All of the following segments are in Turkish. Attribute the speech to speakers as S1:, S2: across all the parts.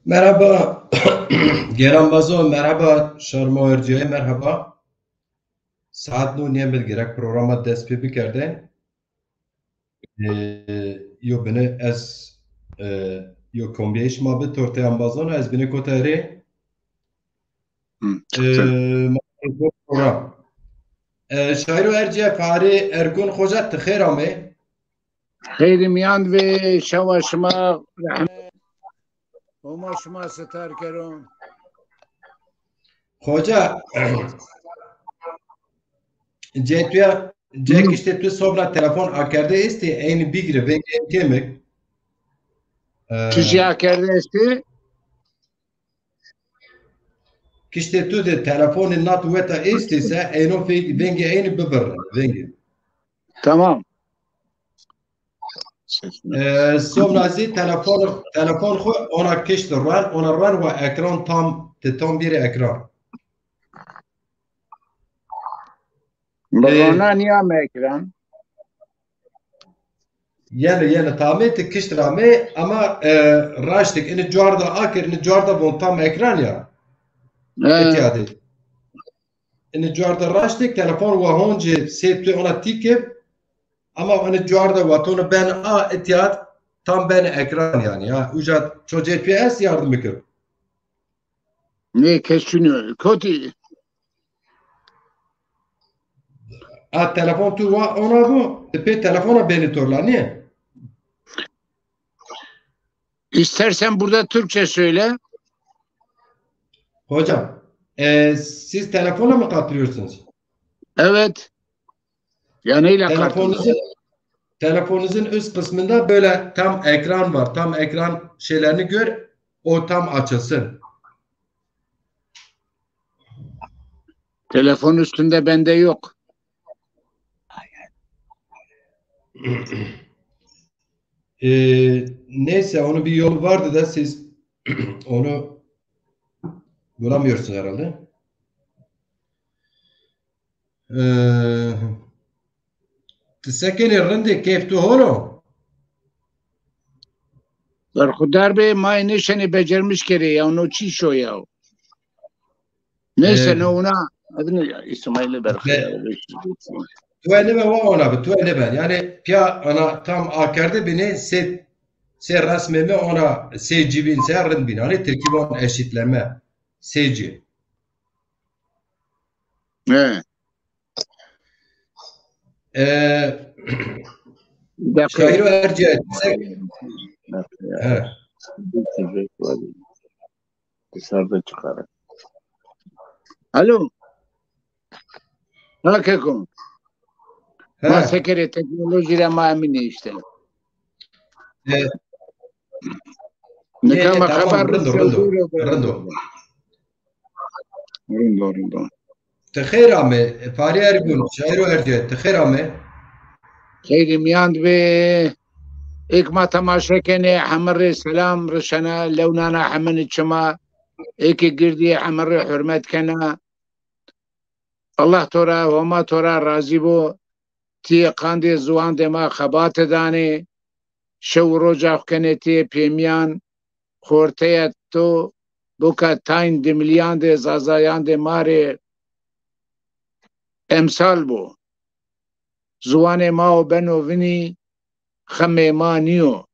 S1: Merhaba. Geran Bazo, merhaba. Şarma Erciyes, merhaba. Saat 9 gerek programa dest pê bikerde. Yo bine ez yo kombiyeş ma bi torteyan bazona ez bine kotere
S2: Çıktı.
S1: program. Şairo Erciyes fare Ergun Hoca tıxera me.
S2: خیلی میان و شما رحمت و شما ستار کرون.
S1: Hoca Cetüya Cek işte tu sobra telefon akerde isti eyni bigre ve kemek.
S2: چیزی ها کرده استی؟
S1: Kişte tu de telefonun nat weta istese eno vengi eyni bibirne vengi.
S2: Tamam.
S1: Somrazi telefon xo ona kişte ona ran ve ekran tam bir ekran.
S2: برونا نیا میکران.
S1: Yani tamete kişte rame ama raştık ini cuarda akir ini cuarda bon tam ekran ya. Etiyadi. Ini cuarda raştık telefon ve honce septi ona tike ama hani cuarda vatonu ben etiyat tam ben ekran yani ya. Ucat çocuğa PS yardım ekir.
S2: نه کشونو کتی
S1: Telefon tu ona bu. Pe telefona beni torla niye?
S2: İstersen burada Türkçe söyle.
S1: Hocam siz telefonla mı katılıyorsunuz?
S2: Evet. Yanıyla katıl.
S1: Telefonunuzun üst kısmında böyle tam ekran var. Tam ekran şeylerini gör. O tam açılsın.
S2: Telefon üstünde bende yok.
S1: Neyse onun bir yolu vardı da siz onu bulamıyorsunuz herhalde. Sekeni rende keyftu holo.
S2: Berkudar Bey maynişeni becermiş kere ya onu çişo ya. Neyse ne ona adını İsmail'i Berkudar.
S1: Tuvalet var ona bir tuvalet var. Yani pia ana tam akerde beni se resmeme ona se cibin se rın bin. Hani terkiban eşitleme seci.
S2: Ne?
S1: Şairo Erciyes.
S2: Dışarıda çıkarak. Alo. Hakikaten. Ma sekere teknolojiyle ma emini işte. Ne kama haber
S1: Rındo.
S2: Rındo.
S1: Tıxera mı? Fari Ergun. Şairo Erciyes. Tıxera mı?
S2: خیلی میاند به ایک ما تماشا کنه حمر سلام رشنا لونانا حمن چما ایک گردی حمر حرمت کنه الله تورا و ما تورا راضی بو تی قاندی زوان ما خبات دانه شو روجا کنه تی پیمیان خورته تو بوکا تاین دی ملیان دی زازایان دی ماره امثال بو زوان ما و بنو ونی خمه ما نیو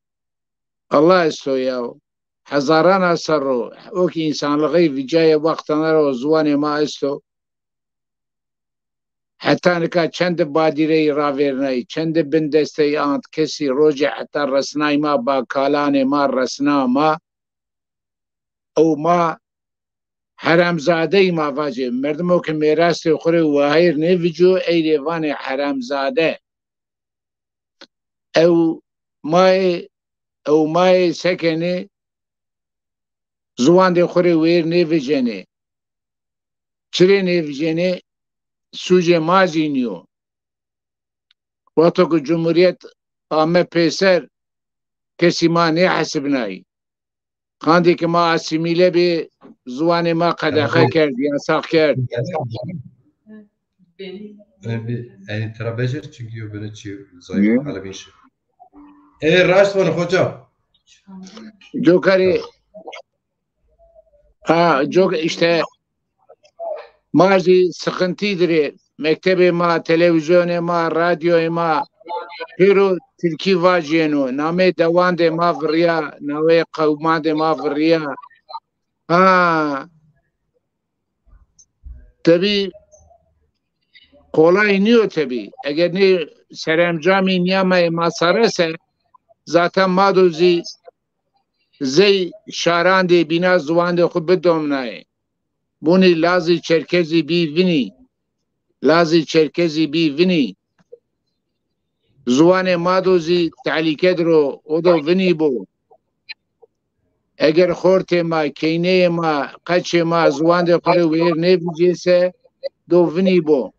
S2: الله استویاو هزاران اثر رو او که انسان لغی ویجای وقتنا رو زوان ما استو حتی نکا چند بادیره راویرنای چند بندسته آنت کسی روج حتی رسنای ما با کالان ما رسنا ما او ما حرامزاده ما واجه مردمو که میراست خوره واهیر نویجو ای لیوان حرامزاده او مای سکنه زوان de xure wêr nêvijene çirê nêvijene sûcê mazî niyo wato ku Cumhuriyet ame pêser kesî ma nê hesibnayî xandê ki ma asimîle bê ziwanê ma qedexe kerd yasak kerd
S1: Yani terabejer çünkü böyle zayıf kalbin şey. Raştvan hocam.
S2: Jokarê Ha, çok işte mazi sıkıntıdır. Mektebi ma, televizyonu ma, radyo ma, hero Türkiye vajenu, name devan de ma vriya, nave kavma de ma vriya. Ha, tabi kolay niyo tabi. Eğer ne seremcami niyama masarese, zaten madozi زی شاران دی بینا زوان دی خود بدومنای بونی لازی چرکزی بی وینی لازی چرکزی بی وینی زوان مادوزی تعلیقه درو او دو وینی بو اگر خورت ما کینه ما قچ ما زوان دی خود ویر نیویجیسه دو وینی بو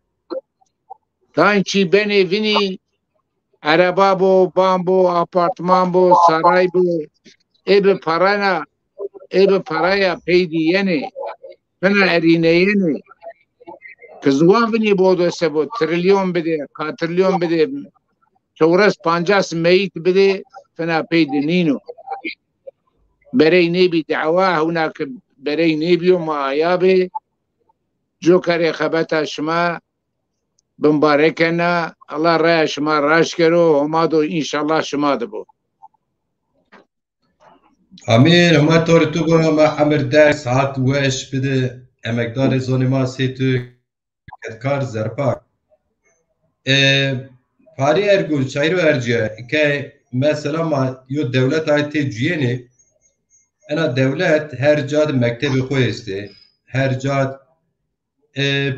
S2: تانچی بینی وینی عربا بو بامبو آپارتمان بو سرای بو ebe paraya peydi yeni fena erine yeni kızwan bini bodo sebo trilyon bide katrilyon bide çavras pancas meyit bide fena peydi nino berey nebi dava hunak berey nebiyo ma ayabe jokare khabata şma bimbarekena Allah raya şma raş kero homado inşallah şma de bu
S1: امیر همه طور تو با ما امر در ساعت وش بده امکدار زونی ما سی تو کار زرپاک پاری ارگول چایرو ارجه که مثلا ما یو دولت های تجیینی انا دولت هر جاد مکتب خوی استه هر جاد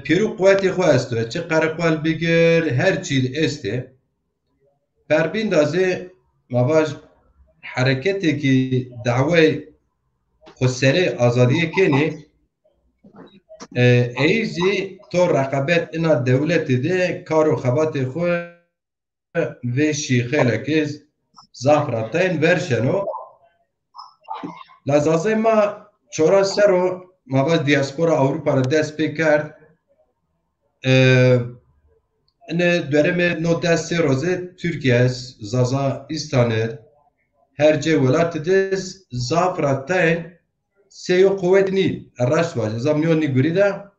S1: پیرو قوتی خوی استه چه قرقوال بگر هر چیز استه پر بیندازه ما باش حرکتی که دعوی خسره آزادی کنی ایزی تو رقابت اینا دولت ده کار و خبات خو و شیخه لکیز زافراتین ورشنو لازازه ما چورا سرو ما باز دیاسپورا اوروپا رو دست پی کرد اینه دورم نو دست روزه ترکیه است زازا ایستانه her cevalat des zafratain seyo kuvvetini araç var. Zamyoni gurida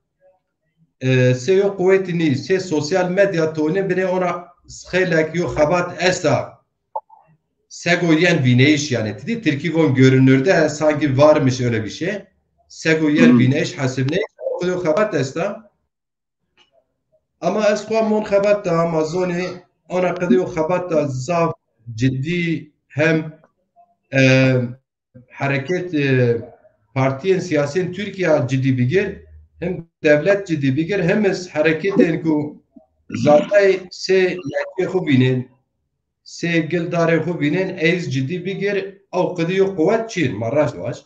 S1: seyo kuvvetini se sosyal medya tone bine ona xelak yo xabat esta segoyen vineş yani dedi Türkiye'nin görünürde sanki varmış öyle bir şey. Segoyen vineş hasibne yo xabat esta ama esqa mon xabat da amazoni ona kadiyo xabat da zaf ciddi hem hareket partiyen siyasetin Türkiye ciddi bigir hem devlet ciddi bigir hem hareketin ku zaten se yaki khubinin se gildare khubinin ez ciddi bigir او قديو قوات çin maraj var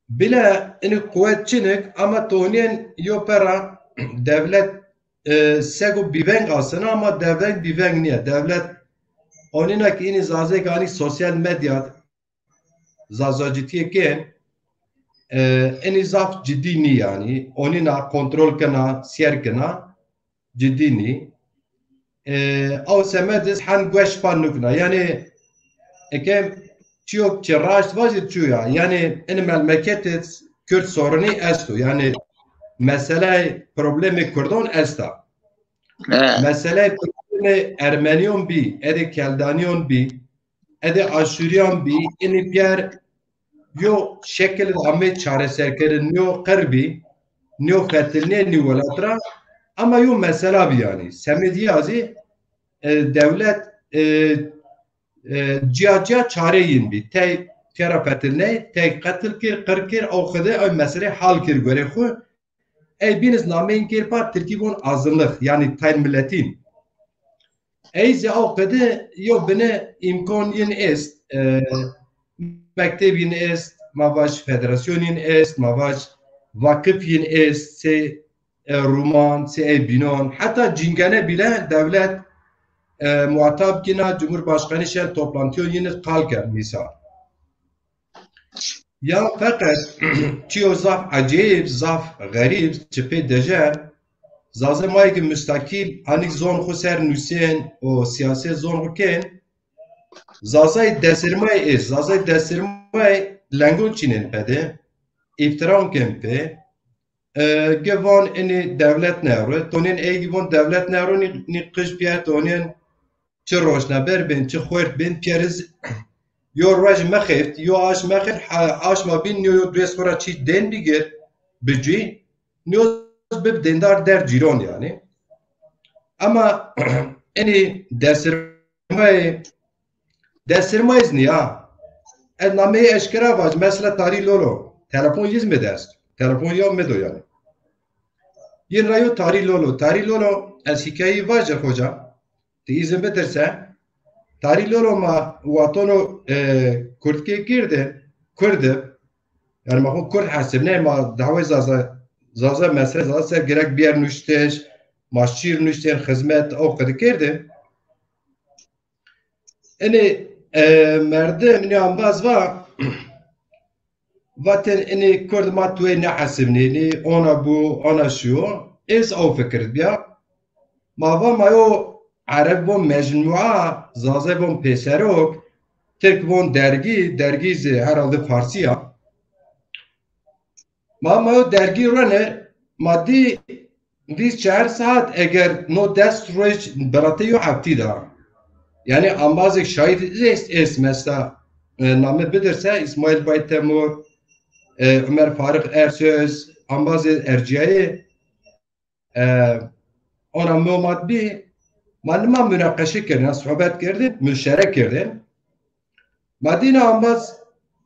S1: bila in قوات çinik ama tonen yopera devlet sego biveng asına ama devlet biveng niye devlet onina ki ini zaze gani sosyal medya zazacitiye ken ini zaf ciddi ni yani onina kontrol kana siyer kana ciddi ni او semedis han gweş panukna yani ekem çok çeraş vazit çuya yani in memleketet Kürt sorunu esto yani mesele problemi Kurdon esta mesele Ermeniyon bi, ede Keldaniyon bi, ede Aşuriyan bi, ini bier yo şekil Ahmet çareserkerin yo qerbi, yo fetilne ni velatra ama yo mesela bi yani. Semediyazi devlet cihaciya çareyin bi. Tey kera fetilne, tey katil kir, kir, o khide o mesele hal kir göre xu. Ey biniz nameyin kir pa Türkiye'nin azınlık yani tayin milletin. Eyzi avkede yo bine imkan yin est mekteb yin est mavaş federasyon yin est mavaş vakıf yin est se roman se binon hatta cingane bile devlet muhatap kina Cumhurbaşkanı şer toplantı yin kalker misal ya fakat çiyo zaf acayip zaf garip çıpe dejer Zazemay ki müstakil anik zon xu ser nüsen o siyasi zon xu ken zazay desirmay es zazay desirmay langon çinin pede iftira kempe gevon ini devlet nehru tonin gevon devlet nehru ni kış biya tonin çi roşnaber bin çi xwert bin periz yo roj mexift yo aş mexir aş ma bin yo dresora çi den bigir bici yo bib dendar der ciron yani ama ini dersirmayız ni ya nameyi eşkera var mesela tarih lolo telefon yüz mi ders telefon yok mu yani yin rayo tarih lolo az hikayeyi var hoca te izin verirse tarih lolo ma vatonu Kürtke girdi Kürdü yani ma Kürt hasibne ma dava zaza mesele zaza gerek bir yer nüşteş maşçir nüşteş hizmet o kadar girdi yani merdem ne ambaz var Vaten ini Kurd ma tuye ne hasibni ni ona bu ona şu es o fikir biya ma va mayo Arab bu mecmua zaze bu peserok Türk bu dergi herhalde Farsiya ma mayo dergi rane maddi 24 saat eğer no dest roj berate yo haftada yani ambazık şahit es mesela name bilirse İsmail Baytemur Ömer Faruk Ersöz, Ambazı Erciyayı ona muhammad bir manıma münakaşa kerdin, sohbet kerdin, müşerek kerdin. Madine Ambaz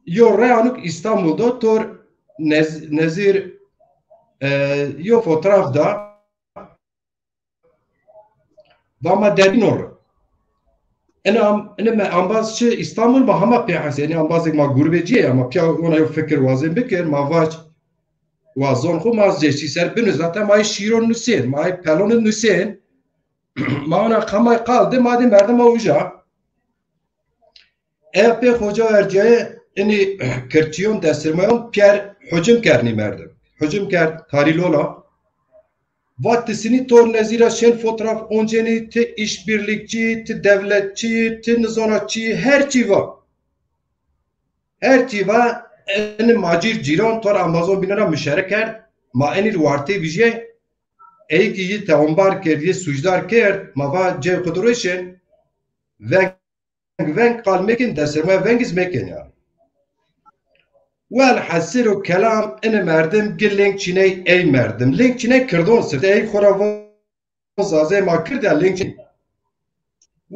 S1: yo reyanuk İstanbul'da tor nezir yo fotoğrafda vama derin olur. أنا أمباز شيء إسطنبول ما هم بيحس يعني أمبازك ما غربية ما بيا وأنا يفكر وازن بكر ما واج وازون خو ما زيشي سر بنزلته ما يشيرون نسين ما يبلون نسين ما أنا خما قال ده ما دي مردم أوجا أبي خوجا أرجع إني كرتيون دسترمايون بير حجم كرني مردم حجم كر تاريلولا Vattısını tor nezira şen fotoğraf onceni te işbirlikçi, te devletçi, te nizanatçı her çi var. Her çi var. En macir ciran tor Amazon binana müşerek er. Ma enir varte vije. Ey ki yi teambar kerdiye sujdar ker. Ma va cev kuduruşen. Venk kalmekin deserme vengiz mekin ya. Well حسير الكلام أنا مردم قل لينك شناي أي مردم لينك شناي كردون سرت أي خرافة زي ما كرد لينك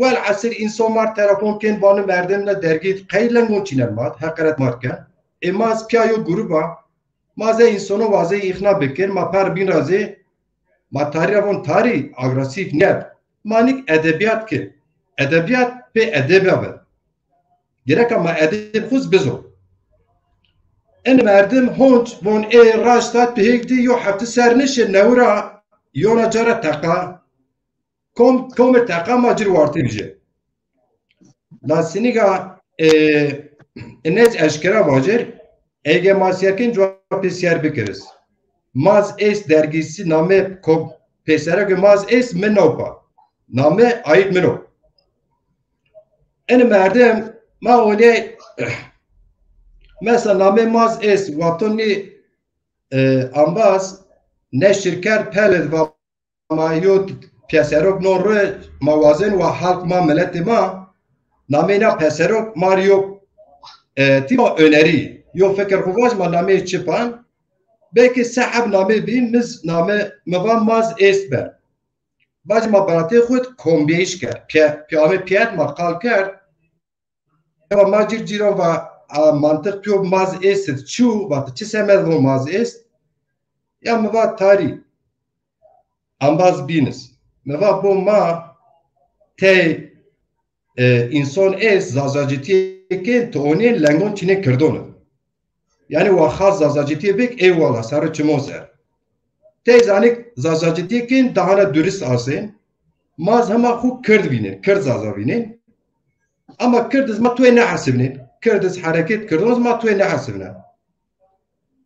S1: well حسير إنسان مار تلفون كان بانو مردم لا درجة قيل لنگون شناي مات حقرت ماركا إما از بيايو جروبا ما زي إنسانو وازي إخنا بكر ما پر بين رازي ما تاريخون تاري أغرسيف نيت مانيك أدبيات كي أدبيات به أدبيات gerek ama أدب خوز بزو ان مردم هونج بون ای راشتات بهیگدی یو حفت سرنش نورا یونا جارا تقا کم تقا ماجر وارتی بجه لاسینیگا انج اشکرا واجر ایگه ماسیرکن جواب پیسیر بکرز ماز ایس درگیسی نامه کب پیسره که ماز ایس منوپا نامه ayıt منو ان مردم ما اونی Mesela name maz es vatoni ambaz ne şirker peled ve mayut piyaserok norre mavazen ve halk ma milleti ma name na piyaserok mario tima öneri yo fikir kuvaj ma name çıpan belki sahab name bin miz name mava maz es be baj ma barate khud kombiş ker piyame piyat ma kal ker ve majir ciro ve mantık piyo maz est çu vat çi semez bu maz est ya meva tari ambaz biniz meva bu ma te insan est zazacitiye ke to onin lengon çine kırdonu yani wa khaz zazacitiye bek eyvallah sarı çimozer te zanik zazacitiye ke daha dürüst asın maz hema khu kırd binin kırd zaza binin ama kırd ma tu ne hasibnin كردز حركات كردوز ما توي نحسبنا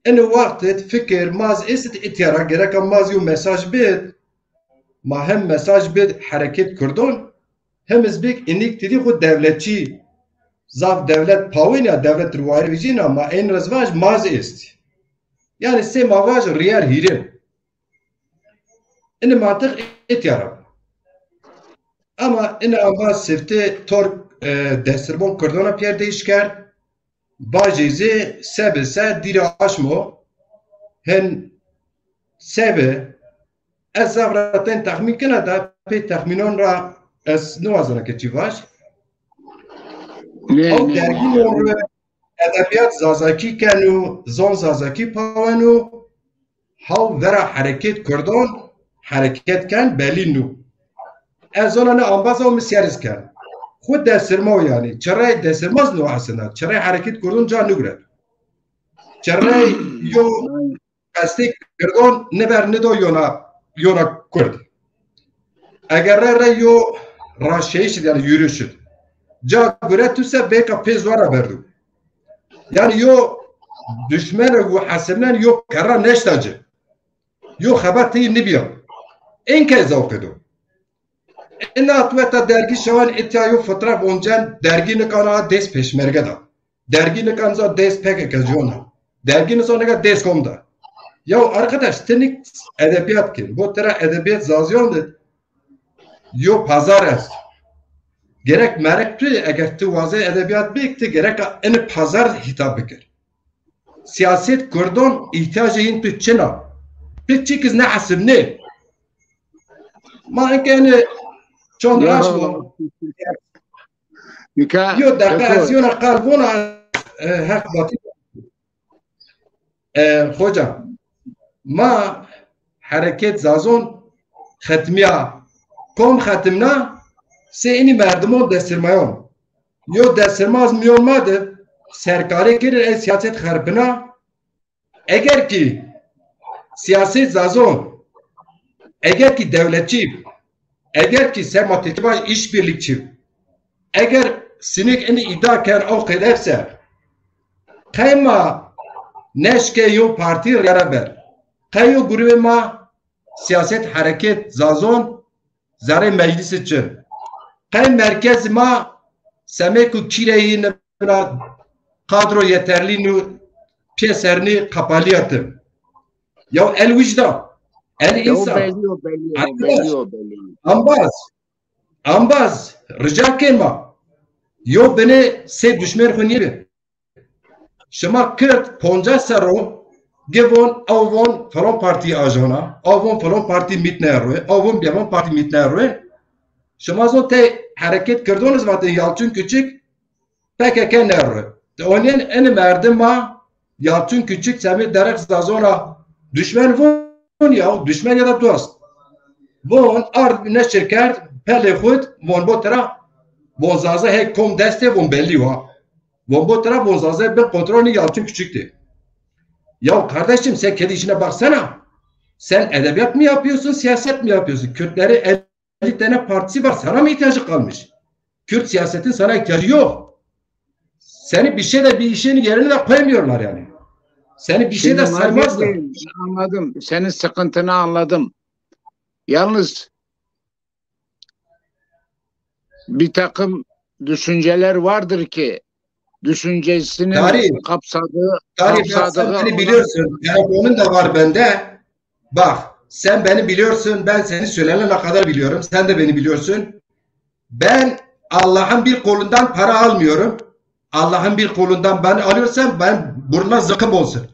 S1: انه وقت فكر ماز است اتيارا جرك ماز يو مساج بيت ما هم مساج بيت حركات كردون هم زبيك انك تدي خود دولتشي زاف دولت باوين يا دولت رواير ويجينا ما ان رزواج ماز است Yani se mavaj riyer hirim. İni mantık et yaram. Ama ini amba sirti tor destirbon kırdona piyer değişker. Bajezi sebe se dira aşmo. Hen sebe ez zavraten tahmin kena da pe tahminon ra ez nuazana ke çivaj. Ew dergîn edebiyat zazakî ken û zon zazakî pawen û haw vera hereket Kurdan hereket ken belîn û ez zonane ambaza û misyariz ken. Xwe desirma yani çerê desirmaz nû aslında. Çerê hereket Kurdan ca nugre. Çerê yo qestek Kurdan niber nido yona Kurd. Eger re yo raşeyiş yani yürüyüşü. Ca göre tüse beka pezvara verdu. Yani yo düşman ve hasımdan yo kara neştacı. Yo haber teyi nibiya. En kez okudu. En atweta dergi şavan etiyo fotoğraf oncan dergini kana des peşmerge da. Dergini kanza des pek jona. Dergini sonra des komda. Ya arkadaş tenik edebiyat ki. Bu tera edebiyat zazyondu. Yo pazar es. Gerek merekti eğer tu vazı edebiyat bekti gerek en pazar hitap bikir. Siyaset Kurdan ihtiyacı in tüçena. Peki kız ne hasib ne? Ma enkene çon raş bu. Yo dakika azyona kalbona hak batı. Hocam ma hareket zazon khatmiya kom khatmna seni merdumon destirmayon. Yo destirmaz mi olmadı? Serkare girer siyaset harbına. Eğer ki siyaset zazon, eğer ki devletçi, eğer ki sematetiba işbirlikçi, eğer sinik ini idaken o kederse, kayma neşke yo parti beraber, kayo grubu ma siyaset hareket zazon, zare meclis için. Kay merkez ma semeku çireyi nebra kadro yeterli nu piyeserini kapalıyatım. Ya el vicdan, el insan. Ambaz, rica kelma. Yo beni se düşmer khuniye. Şema Kürt ponca sero gevon avon falan parti ajana, avon falan parti mitneroy, avon biavon parti mitneroy. Şema zote hareket kırdınız mı? Yalçın Küçük PKK nerede? Onun en merdim ma Yalçın Küçük semi derek zazona düşman von ya düşman ya da dost. Von ard ne şirket pele khud von botra von zaza he kom deste von belli wa. Von botra von zaza bir kontrolü Yalçın Küçük'tü. Ya kardeşim sen kendi işine baksana. Sen edebiyat mı yapıyorsun, siyaset mi yapıyorsun? Kürtleri 50 tane partisi var. Sana mı ihtiyacı kalmış? Kürt siyasetin sana ihtiyacı yok. Seni bir şey de bir işin yerine de koymuyorlar yani. Seni bir şey de saymazlar.
S2: Anladım. Senin sıkıntını anladım. Yalnız bir takım düşünceler vardır ki düşüncesinin kapsadığı
S1: sen beni biliyorsun. Telefonun da var bende. Bak sen beni biliyorsun. Ben seni söylenene kadar biliyorum. Sen de beni biliyorsun. Ben Allah'ın bir kolundan para almıyorum. Allah'ın bir kolundan ben alıyorsam ben burnuma zıkkım olsun.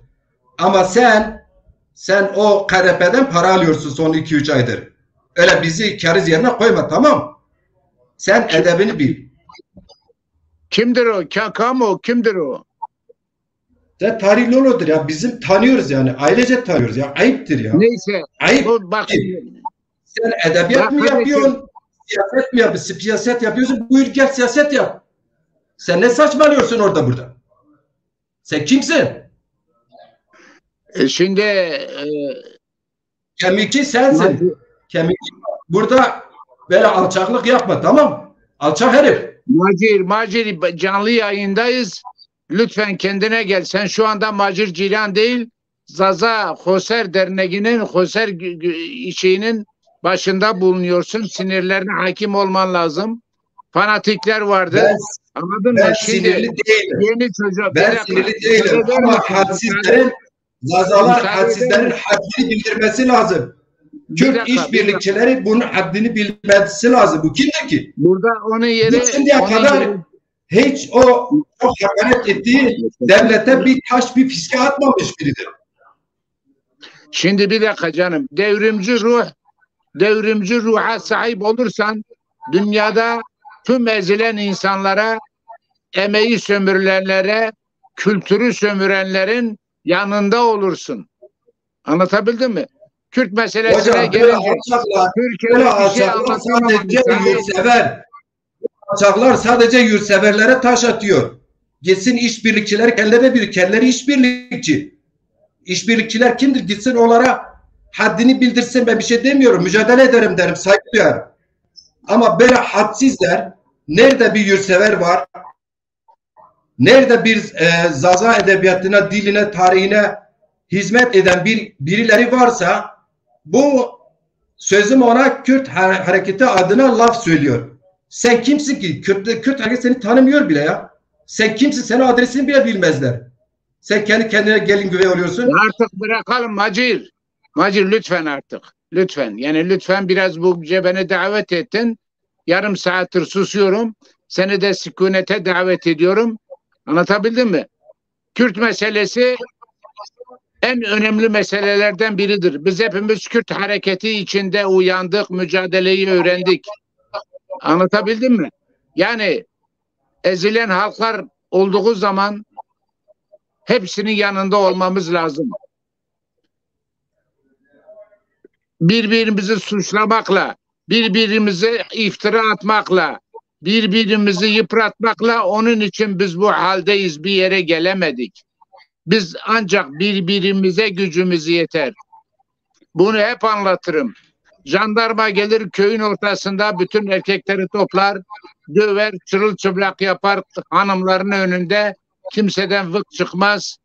S1: Ama sen o KDP'den para alıyorsun son 2-3 aydır. Öyle bizi keriz yerine koyma, tamam. Sen edebini bil.
S2: Kimdir o? Kakamo kimdir o?
S1: Sen Tarih Lolo'dur ya. Bizim tanıyoruz yani. Ailece tanıyoruz ya. Ayıptır ya.
S2: Neyse.
S1: Ayıp.
S2: Bak.
S1: Sen edebiyat mı yapıyorsun? Siyaset mi yapıyorsun? Siyaset yapıyorsun. Buyur gel siyaset yap. Sen ne saçmalıyorsun orada burada? Sen kimsin?
S2: Şimdi
S1: kemikçi sensin. Kemikçi. Burada böyle alçaklık yapma, tamam? Alçak herif.
S2: Macir canlı yayındayız. Lütfen kendine gel. Sen şu anda Macir Cilan değil, Zaza Hoser Derneği'nin Hoser şeyinin başında bulunuyorsun. Sinirlerine hakim olman lazım. Fanatikler vardı. Anladın mı?
S1: Şimdi sinirli değilim.
S2: Yeni çocuk.
S1: Ben sinirli değilim ama Zazalar hadsizlerin haddini bildirmesi lazım. Kürt işbirlikçileri bunun haddini bilmesi lazım. Bu kimdir ki?
S2: Burada onun yeri...
S1: Şimdiye kadar hiç o çok hakaret ettiği devlete bir taş bir fiske atmamış biridir.
S2: Şimdi bir dakika canım. Devrimci ruha sahip olursan dünyada tüm ezilen insanlara, emeği sömürülenlere, kültürü sömürenlerin yanında olursun. Anlatabildim mi? Kürt meselesine gelince Türkiye'de bir şey
S1: sadece yurtsever. Alçaklar sadece yurtseverlere taş atıyor. Gitsin işbirlikçiler kendileri işbirlikçi. İşbirlikçiler kimdir? Gitsin onlara haddini bildirsin, ben bir şey demiyorum. Mücadele ederim derim, saygı duyarım. Ama böyle hadsizler, nerede bir yurtsever var, nerede bir Zaza edebiyatına, diline, tarihine hizmet eden birileri varsa, bu sözüm ona Kürt hareketi adına laf söylüyor. Sen kimsin ki? Kürt hareket seni tanımıyor bile ya. Sen kimsin? Senin adresini bile bilmezler. Sen kendi kendine gelin güvey oluyorsun.
S2: Artık bırakalım Macir. Macir lütfen artık. Lütfen. Yani lütfen biraz bu beni davet ettin. Yarım saattir susuyorum. Seni de sükunete davet ediyorum. Anlatabildim mi? Kürt meselesi en önemli meselelerden biridir. Biz hepimiz Kürt hareketi içinde uyandık, mücadeleyi öğrendik. Anlatabildim mi? Yani ezilen halklar olduğu zaman hepsinin yanında olmamız lazım. Birbirimizi suçlamakla, birbirimize iftira atmakla, birbirimizi yıpratmakla onun için biz bu haldeyiz, bir yere gelemedik. Biz ancak birbirimize gücümüz yeter. Bunu hep anlatırım. Jandarma gelir köyün ortasında bütün erkekleri toplar, döver, çırılçıplak yapar hanımların önünde. Kimseden vık çıkmaz.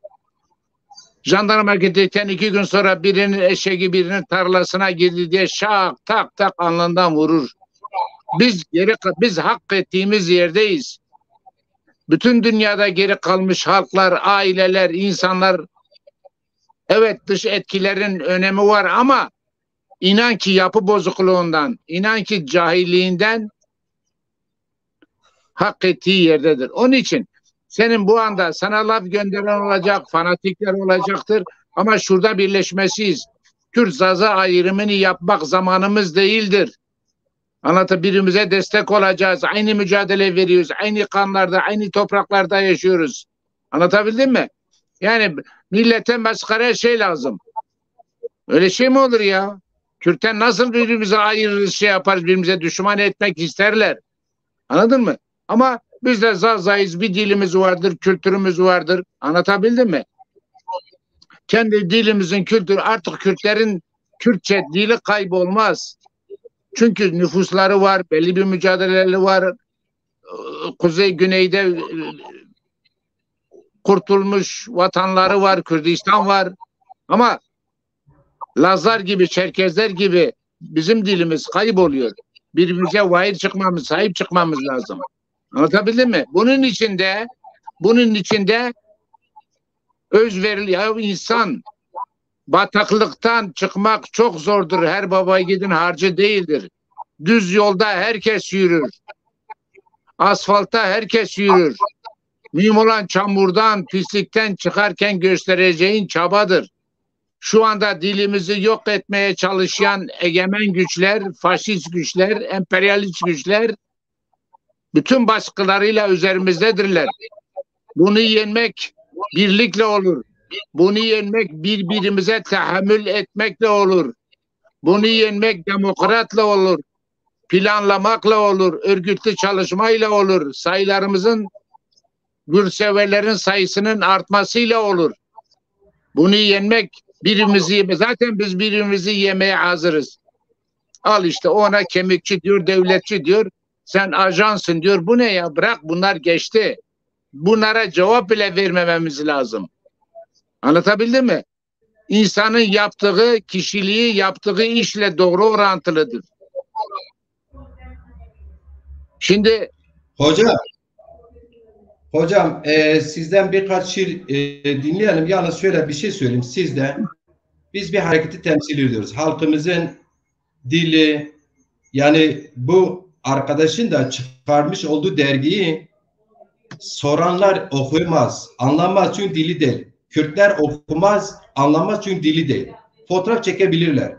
S2: Jandarma giderken 2 gün sonra birinin eşeği birinin tarlasına girdi diye şak tak tak alnından vurur. Biz hak ettiğimiz yerdeyiz. Bütün dünyada geri kalmış halklar, aileler, insanlar, evet dış etkilerin önemi var ama inan ki yapı bozukluğundan, inan ki cahilliğinden hak ettiği yerdedir. Onun için senin bu anda sana laf gönderen olacak, fanatikler olacaktır ama şurada birleşmesiyiz. Kürt-Zaza ayrımını yapmak zamanımız değildir. Birbirimize destek olacağız. Aynı mücadele veriyoruz. Aynı kanlarda, aynı topraklarda yaşıyoruz. Anlatabildim mi? Yani millete meskhare şey lazım. Öyle şey mi olur ya? Kürt'ten nasıl birbirimize ayırırız, şey yaparız, birbirimize düşman etmek isterler. Anladın mı? Ama biz de Zaza'yız, bir dilimiz vardır, kültürümüz vardır. Anlatabildim mi? Kendi dilimizin kültürü, artık Kürtlerin Kürtçe dili kaybolmaz. Çünkü nüfusları var, belli bir mücadeleleri var. Kuzey, güneyde kurtulmuş vatanları var, Kürdistan var. Ama Lazlar gibi, Çerkezler gibi bizim dilimiz kayboluyor. Birbirimize sahip çıkmamız lazım. Anlatabildim mi? Bunun içinde özverili ya insan bataklıktan çıkmak çok zordur. Her baba yiğidin harcı değildir. Düz yolda herkes yürür. Asfaltta herkes yürür. Mühim olan çamurdan, pislikten çıkarken göstereceğin çabadır. Şu anda dilimizi yok etmeye çalışan egemen güçler, faşist güçler, emperyalist güçler bütün baskılarıyla üzerimizdedirler. Bunu yenmek birlikle olur. Bunu yenmek birbirimize tahammül etmekle olur. Bunu yenmek demokratla olur. Planlamakla olur. Örgütlü çalışmayla olur. Sayılarımızın, Kürtseverlerin sayısının artmasıyla olur. Bunu yenmek zaten biz birbirimizi yemeye hazırız. Al işte ona kemikçi diyor, devletçi diyor. Sen ajansın diyor. Bu ne ya? Bırak, bunlar geçti. Bunlara cevap bile vermememiz lazım. Anlatabildim mi? İnsanın yaptığı, kişiliği yaptığı işle doğru orantılıdır. Şimdi
S1: Hocam sizden birkaç şiir dinleyelim. Yalnız şöyle bir şey söyleyeyim. Biz bir hareketi temsil ediyoruz. Halkımızın dili, yani bu arkadaşın da çıkarmış olduğu dergiyi soranlar okuyamaz, anlamaz çünkü dili değil. Kürtler okumaz, anlamaz çünkü dili değil. Fotoğraf çekebilirler.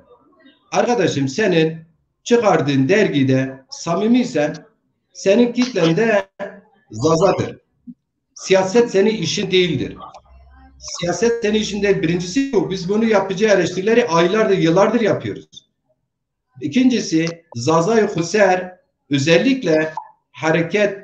S1: Arkadaşım, senin çıkardığın dergide samimiysen senin kitlen de zazadır. Siyaset senin işin değildir. Siyaset senin işin değil. Birincisi bu. Biz bunu yapacağı eleştirileri aylardır, yıllardır yapıyoruz. İkincisi, Zaza-i Huser özellikle hareket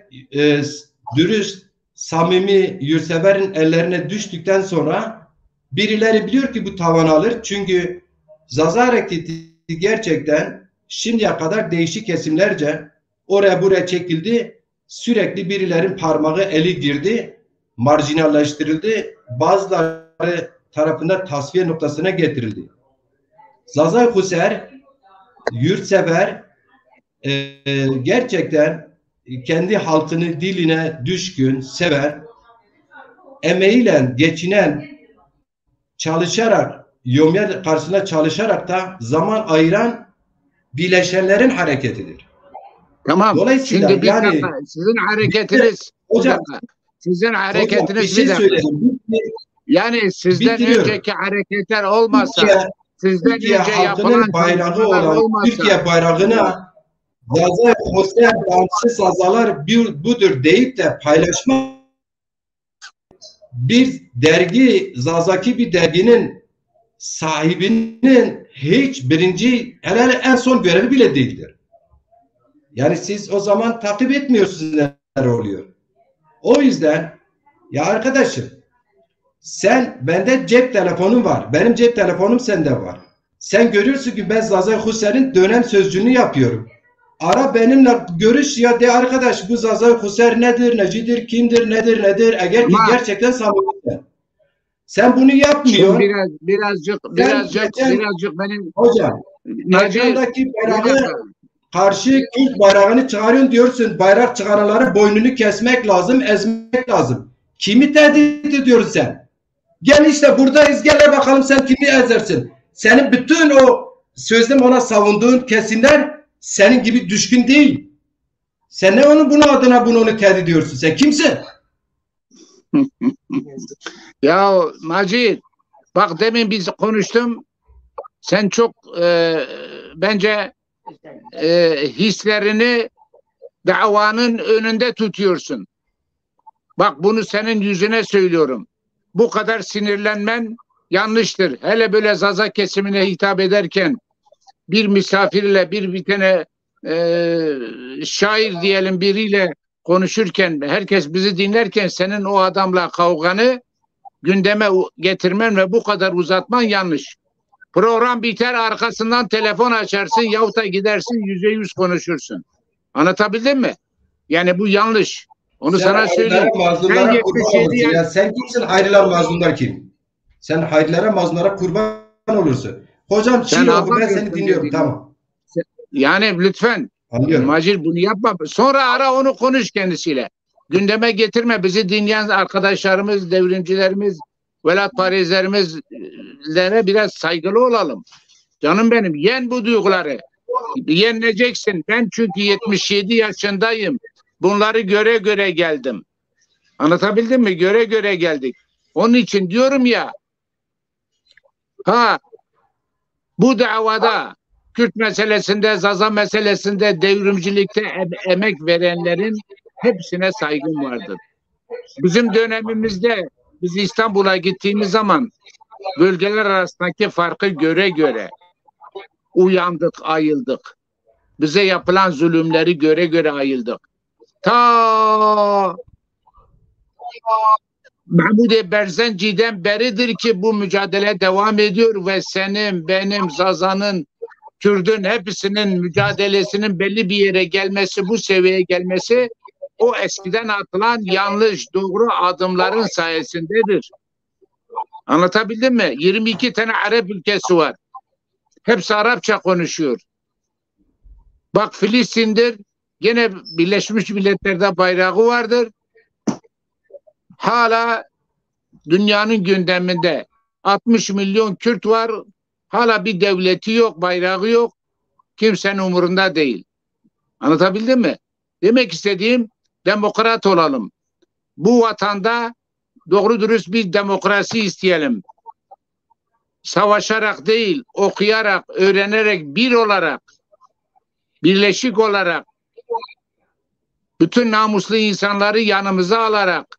S1: dürüst, samimi, yurtseverin ellerine düştükten sonra birileri biliyor ki bu tavan alır. Çünkü Zaza hareketi gerçekten şimdiye kadar değişik kesimlerce oraya buraya çekildi. Sürekli birilerin parmağı, eli girdi, marjinalleştirildi. Bazıları tarafından tasfiye noktasına getirildi. Zaza Huser yurtsever, gerçekten kendi halkını, diline düşkün, seven, emeğiyle geçinen, çalışarak, yomya karşısında çalışarak da zaman ayıran bileşenlerin hareketidir.
S2: Tamam.
S1: Dolayısıyla
S2: şimdi
S1: yani
S2: sizin hareketiniz
S1: hocam,
S2: sizin hareketiniz
S1: hocam, bir şey söyleyeyim.
S2: Yani sizden önceki hareketler olmasa, sizden
S1: Türkiye
S2: önce
S1: halkının
S2: yapılan
S1: bayrağı olan
S2: olmasa,
S1: Türkiye bayrağına Zaza Huser bağımsız Zazalar budur deyip de paylaşma, bir dergi, Zazaki bir derginin sahibinin hiç birinci, hele en son görevi bile değildir. Yani siz o zaman takip etmiyorsunuz neler oluyor. O yüzden ya arkadaşım, bende cep telefonum var. Benim cep telefonum sende var. Sen görüyorsun ki ben Zaza Huser'in dönem sözcüğünü yapıyorum. Ara benimle görüş ya de arkadaş, bu Zaza Huser nedir, necidir, kimdir, nedir. Eğer ki gerçekten samimiysen. Sen bunu yapmıyorsun.
S2: Birazcık benim
S1: hocam, ekrandaki bayrağı karşı ilk bayrağını çıkarıyorsun, diyorsun bayrak çıkaranların boynunu kesmek lazım, ezmek lazım. Kimi tehdit ediyorsun sen? Gel işte buradayız, gel bakalım sen kimi ezersin. Senin bütün o sözüm ona savunduğun kesimler senin gibi düşkün değil. Sen ne bunun adına onu tehdit ediyorsun? Sen kimsin?
S2: Ya Macit, bak demin biz konuştum. Sen çok bence hislerini davanın önünde tutuyorsun. Bak bunu senin yüzüne söylüyorum. Bu kadar sinirlenmen yanlıştır. Hele böyle Zaza kesimine hitap ederken bir misafirle bir tane şair diyelim biriyle konuşurken, herkes bizi dinlerken senin o adamla kavganı gündeme getirmen ve bu kadar uzatman yanlış. Program biter, arkasından telefon açarsın yahut da gidersin %100 konuşursun. Anlatabildim mi? Yani bu yanlış. Onu sana söyleyeyim.
S1: Sen kimsin? Hayırlar mazlumlar kim? Sen hayırlara mazlumlara kurban olursun. Hocam ben seni dinliyorum. Tamam.
S2: Yani lütfen. Macir bunu yapma. Sonra ara onu konuş kendisiyle. Gündeme getirme. Bizi dinleyen arkadaşlarımız, devrimcilerimiz, velatparizlerimizlere biraz saygılı olalım. Canım benim, yen bu duyguları. Yenileceksin. Ben çünkü 77 yaşındayım. Bunları göre göre geldim. Anlatabildim mi? Göre göre geldik. Onun için diyorum ya, bu davada, Kürt meselesinde, Zaza meselesinde, devrimcilikte emek verenlerin hepsine saygım vardır. Bizim dönemimizde biz İstanbul'a gittiğimiz zaman bölgeler arasındaki farkı göre göre uyandık, ayıldık. Bize yapılan zulümleri göre göre ayıldık. Ta Mahmud Berzenci'den beridir ki bu mücadele devam ediyor ve senin, benim, Zaza'nın, Kürt'ün hepsinin mücadelesinin belli bir yere gelmesi, bu seviyeye gelmesi o eskiden atılan yanlış, doğru adımların sayesindedir. Anlatabildim mi? 22 tane Arap ülkesi var. Hepsi Arapça konuşuyor. Bak Filistin'dir. Gene Birleşmiş Milletler'de bayrağı vardır. hala dünyanın gündeminde 60 milyon Kürt var. Hala bir devleti yok, bayrağı yok. Kimsenin umurunda değil. Anlatabildim mi? Demek istediğim demokrat olalım. Bu vatanda doğru dürüst bir demokrasi isteyelim. Savaşarak değil, okuyarak, öğrenerek, bir olarak, birleşik olarak, bütün namuslu insanları yanımıza alarak,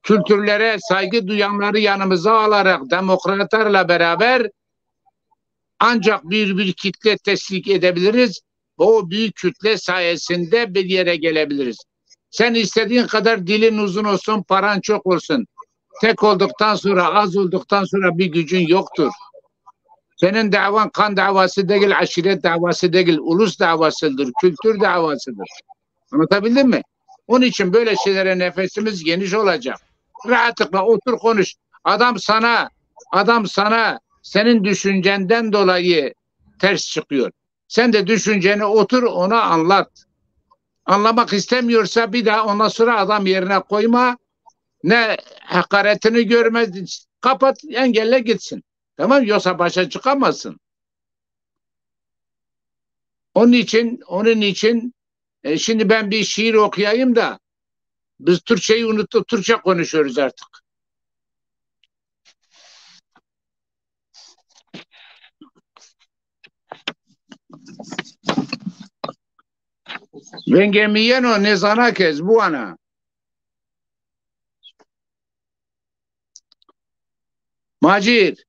S2: kültürlere saygı duyanları yanımıza alarak, demokratlarla beraber ancak bir kitle teşvik edebiliriz. O büyük kütle sayesinde bir yere gelebiliriz. Sen istediğin kadar dilin uzun olsun, paran çok olsun. Tek olduktan sonra, az olduktan sonra bir gücün yoktur. Senin davan kan davası değil, aşiret davası değil, ulus davasıdır, kültür davasıdır. Anlatabildim mi? Onun için böyle şeylere nefesimiz geniş olacak. Rahatlıkla otur konuş. Adam sana senin düşüncenden dolayı ters çıkıyor. Sen de düşünceni otur ona anlat. Anlamak istemiyorsa bir daha ondan sonra adam yerine koyma. Ne hakaretini görmez. Kapat, engelle gitsin. Tamam, yoksa başa çıkamazsın. Onun için şimdi ben bir şiir okuyayım da biz Türkçeyi unuttuk. Türkçe konuşuyoruz artık. Venga miyeno ne zanakez bu ana. Macir.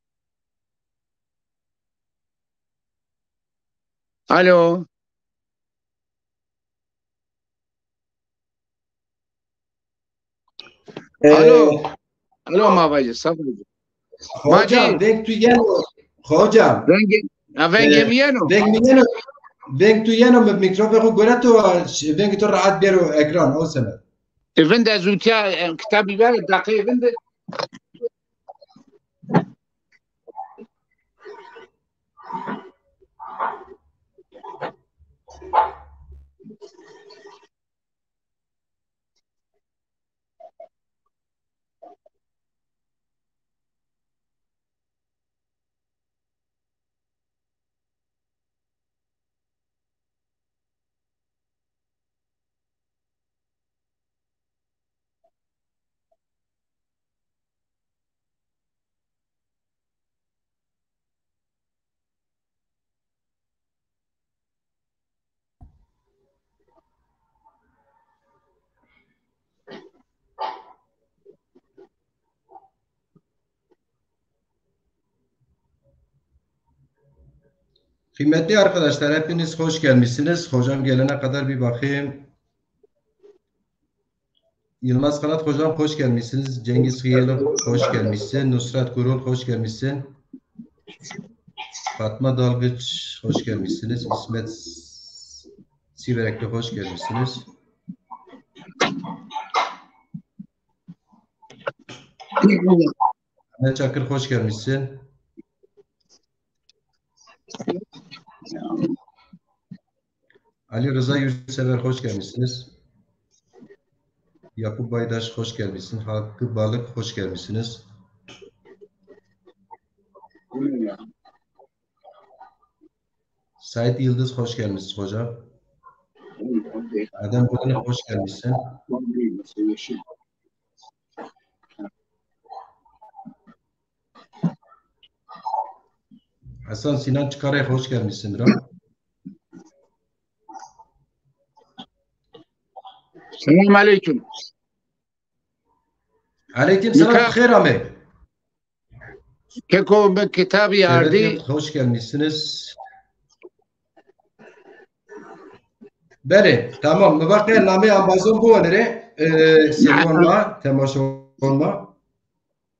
S2: Alo. Alo. Alo mavacı, sabırcı.
S1: Hocam, venk tu yeno. Hocam.
S2: Venga miyeno.
S1: Venk tu yeno mit mikrofonu gorato venk tu rahat bero ekran o sene.
S2: Evinde zütya kitabı ver, dakika evinde.
S1: Kıymetli arkadaşlar, hepiniz hoş gelmişsiniz. Hocam gelene kadar bir bakayım. Yılmaz Kanat hocam hoş gelmişsiniz. Cengiz Hıyelov hoş gelmişsin. Nusrat Gurul hoş gelmişsin. Fatma Dalgıç hoş gelmişsiniz. İsmet Siverekli hoş gelmişsiniz. Ahmet Çakır hoş gelmişsin. Ali Rıza Yurtsever hoş gelmişsiniz. Yakup Baydaş hoş gelmişsin. Hakkı Balık hoş gelmişsiniz. Sait Yıldız hoş gelmişsiniz hocam. Adem Bulanık hoş gelmişsin. Hasan Sinan Çıkaray hoş gelmişsin.
S2: Selamun aleyküm.
S1: Aleyküm selam. Hayır Ahmet.
S2: Keko bir kitabı yardı.
S1: Hoş gelmişsiniz. Beri, tamam. Bakın name Amazon bu öneri. Seviyorma, temaşa olma.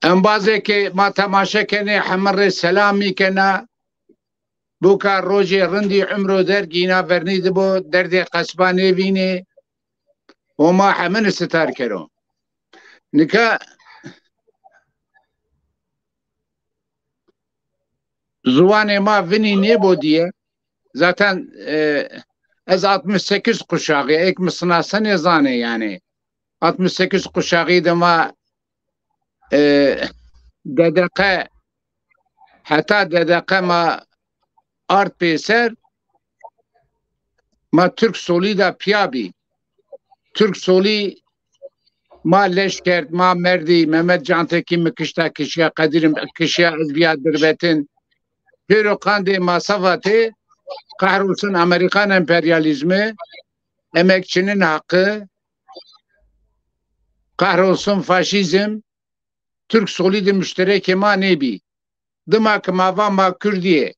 S2: Ambazı ki ma temaşa kene hamre selami kena buka roji rindi umro dergina vernidi bu derdi kasbane vini وما حمن ستار كرو نكا زوان ما فيني نيبو ديه zaten az 68 kuşağı ek mısnasın yazane yani 68 kuşağı da ma ددقه حتی ددقه ما آرد پیسر ما ترک سولی دا پیابی ترک سولی ما لش کرد ما مردی محمد جانتکی مکشتا کشیا قدیرم کشیا ازبیاد بربتن پیرو قانده ما صفاته قهرولسن امریکان امپریالیزمه emekçinin hakkı kahrolsun faşizm Türk solidi müşterek ma nebi dımak mava ma Kürdiye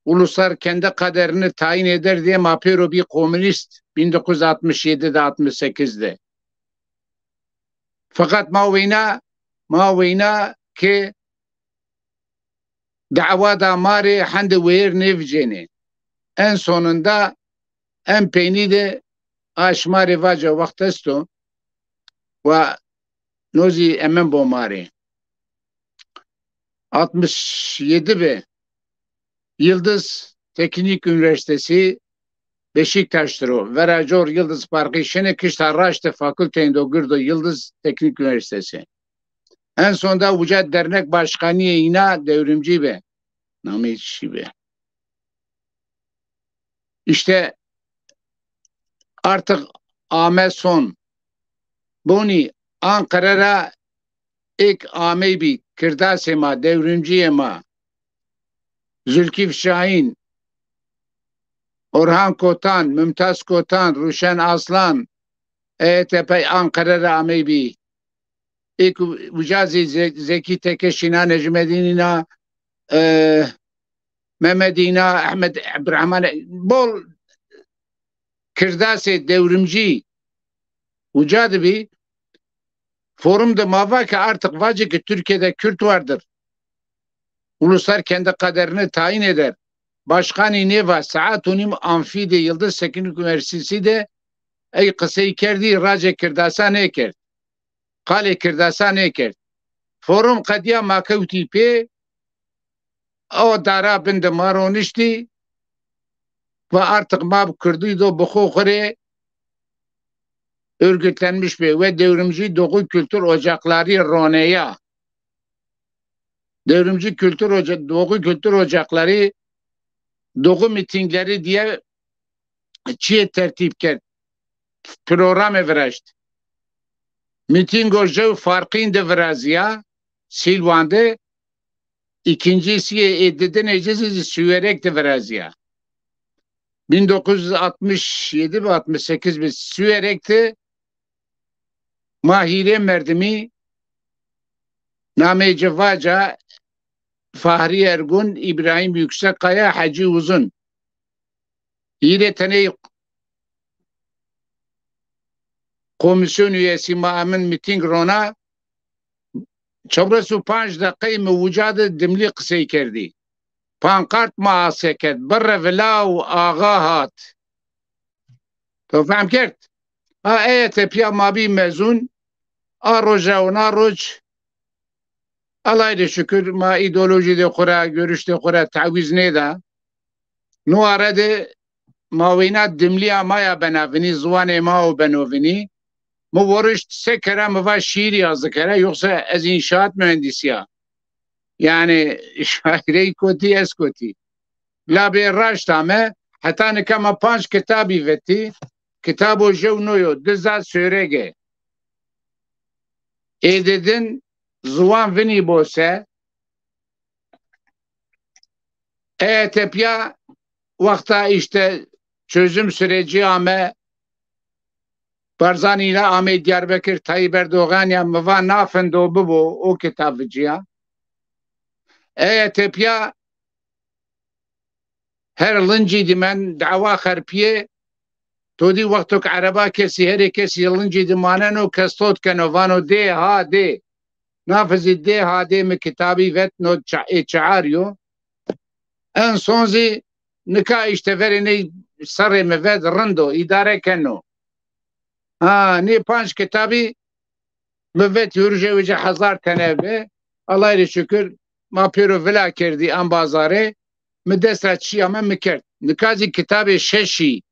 S2: uluslar kendi kaderini tayin eder diye mapero bir komünist 1967'de 68'de fakat mavina ki davada mari hande ver nevceni en sonunda en peyni de aşmari vaca vaktesto ve nozi emen bomari 67 ve Yıldız Teknik Üniversitesi Beşiktaş'tır o. Veracor Yıldız Parkı Şene Kışta Raş'ta fakülteyinde girdi Yıldız Teknik Üniversitesi. En sonunda Ucat Dernek Başkanı yine devrimci be. Namı be. İşte artık Ahmet son. Buni Ankara'da ilk Ahmet Kirdase ma devrimciye ma Zülkif Şahin Orhan Kotan, Mümtaz Kotan, Ruşen Aslan ETP Ankara'da Ahmet ilk Ucazi Zeki Tekeşina Necmedinina Mehmedina Ahmet İbrahim bol Kirdase devrimci Ucadı bir forumda mava ki artık vacı ki Türkiye'de Kürt vardır. Uluslar kendi kaderini tayin eder. Başkanı ne var? Saatunim Amfi'de Yıldız Teknik Üniversitesi de ey kısayı kerdi raca kirdasa ne kerdi? Kale kirdasa ne kerdi? Forum kadiya makavti pe o dara binde maronişti ve artık mab kırdıydı bu khore örgütlenmiş ve devrimci Doğu Kültür Ocakları Rone'ya devrimci Doğu Kültür Ocakları Doğu mitingleri diye çiğ tertip kerdi. Program evraştı. Mitingo jev farkinde vrazia Silvan'de ikincisi ededen ecezi süverek de vrazia 1967 ve 68 bir süverekte Mahire Merdimi Name Cevaca Fahri Ergun İbrahim Yüksekkaya Hacı Uzun yine tane komisyon üyesi Maamin miting rona çabrası 5 dakika mevcuda dimli kısayı kerdi. Pankart maası kerdi. Barra velav ağa hat. To fahm kert? Piya mabi mezun roja ve naroj Allah'a şükür ma ideolojide kura görüşte kura taviz ne da no arada mavina dimliya maya benavini zuvane ma benovini mu varışt sekere mava şiir yazdı kere yoksa az inşaat mühendisiya yani şairi koti es koti la be raştame hatta ne kama 5 kitabı vetti kitabo jevnoyo dizat sörege ededin Zuvan vini bose tepya vakta işte çözüm süreci ame Barzani ile Ahmet Diyarbakır Tayyip Erdoğan ya mıva nafendo bu o kitabıcıya tepya her lınci dimen dava harpiye todi vaktuk araba kesi her kesi lınci dimaneno kastot kanovano de ha de نافذ ده هاده من كتابي vet no çağırıyor. En sonzi nika işteverini sarı mevet rando idare keno. Ne 5 kitabı mevet yürüce ve 1000 tane Allah'a şükür ma pero vela kerdi an bazare medesra çiyama mekert. Nikazi kitabı şeşi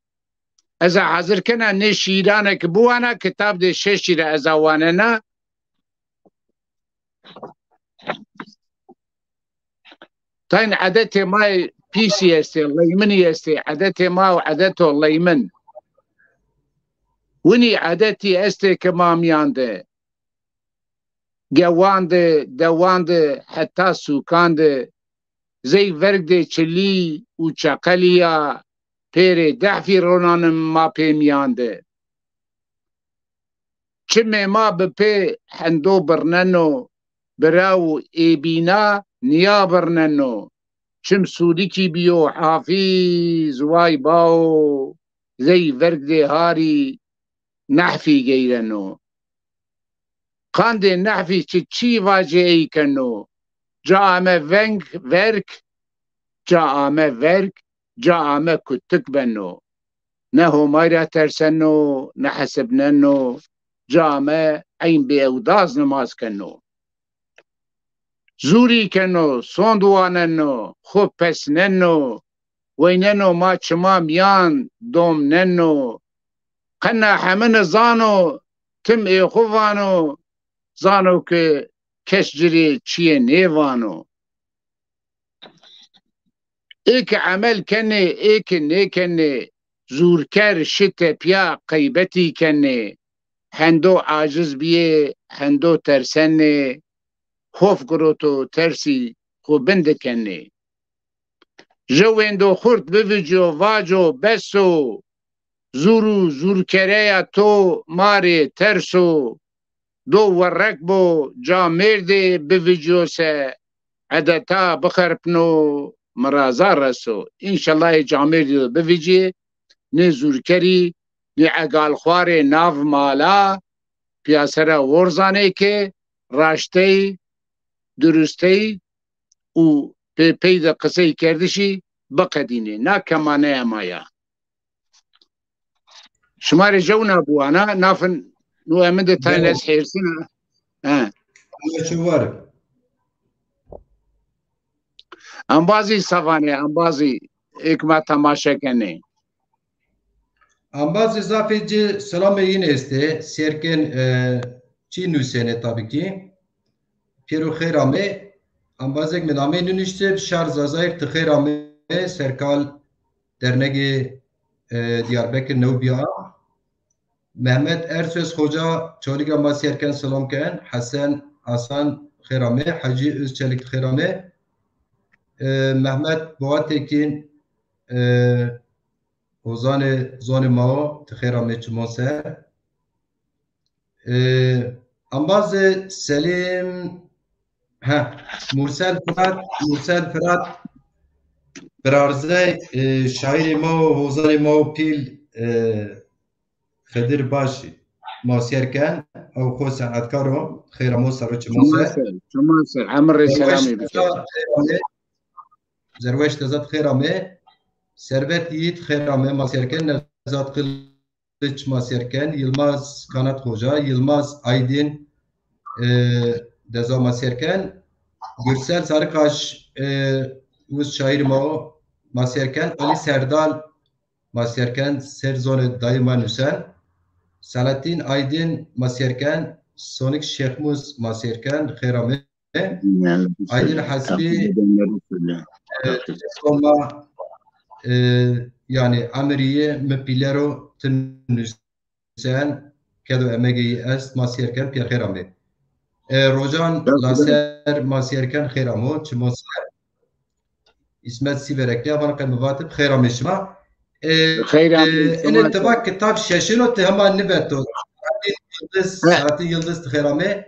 S2: eza hazır kena ne şiirane ki bu ana kitab de şeşi re eza wanena تاين عادتي ما بيسي استي الليمن يستي عادتي ما وعادته الليمن وني عادتي استي كمام يانده جواند دواند حتى سوكاند زي ورد چلی و چقلیا پیر دعفی رونان ما پیمیانده چمه ما بپی حندو برننو براو ایبینا نیا برننو چم سودیکی بیو حافیز وای باو زي ورد هاري نحفي جيرنو قاند نحفي چي واجهي كنو جا ما ونك ورك جا ما ورك جا ما كتك بنو نهو مايرا ترسنو نحسبننو جا ما عين بأوداز نماز كنو زوري كنو صندواننو خوب پسننو ويننو ما چما ميان دوم ننو قنا حمن زانو تم ايخوانو زانو که کش جري چيه نيوانو ايك عمل كني ايك نيكني زوركر شتى بيا قيبتي كني هندو عاجز بيه هندو ترسني خوف قروتو ترسي خو بند كني جويندو خورت بفجو واجو بسو زورو زوركريا تو ماري ترسو دو ورقبو جا مرده بفجوسه عدتا بخربنو مرازا رسو انشالله جا مرده بفجي نه زوركري نه عقال خواره ناف مالا پیاسره ورزانه که راشته درسته و پیدا قصه کردشی بقدینه نا کمانه امایا شمار جونا بوانا نافن نو امده تاين از حيرسنا
S1: شوار
S2: انبازي سوانه انبازي ایک ما تماشا کنه
S1: انبازي زافي جي سلام yine este serken çi nüsene tabii ki Piero Khairame انبازek mi name nünüşte şar zazayir tıkhairame serkal dernegi Diyarbakır Nevbiya Mehmet Ersöz Hoca Çoliga Masiyerken Selamken Hasan Hasan Khairame Hacı Özçelik Khairame Mehmet Boğatekin Ozane Zone Mao Khairame Çumonser Ambazı Selim Mursel Fırat Brazze şairi Mao Ozane Mao Pil خدر باشی ماسیرکن او خو ساعتکارو خیرمو سر
S2: چماسر عمر سلامی بکر
S1: زروش تزاد خیرمه servet yiğit خیرمه ماسیرکن نزاد قلچ ماسیرکن Yılmaz Kanat Hoca Yılmaz Aydin deza ماسیرکن Gürsel Sarıkaş uz şair mao ماسیرکن Ali Serdal ماسیرکن Serzone Dayıman Hüsen Salatin Aydin Masiyerken Sonik Şehmuz Masiyerken Khairame Aydin Hasbi Soma yani Amiriye Mepilero Tünüsen Kedo Emegeyi Est Masiyerken Pia Khairame Rojan Laser Masiyerken Khairamo Çimosler İsmet Siverekli Abanakal Müvatip Khairame Şima in اتفاق كتاب شاشينو تهما نبتو ساعتي يلدز تخيرامي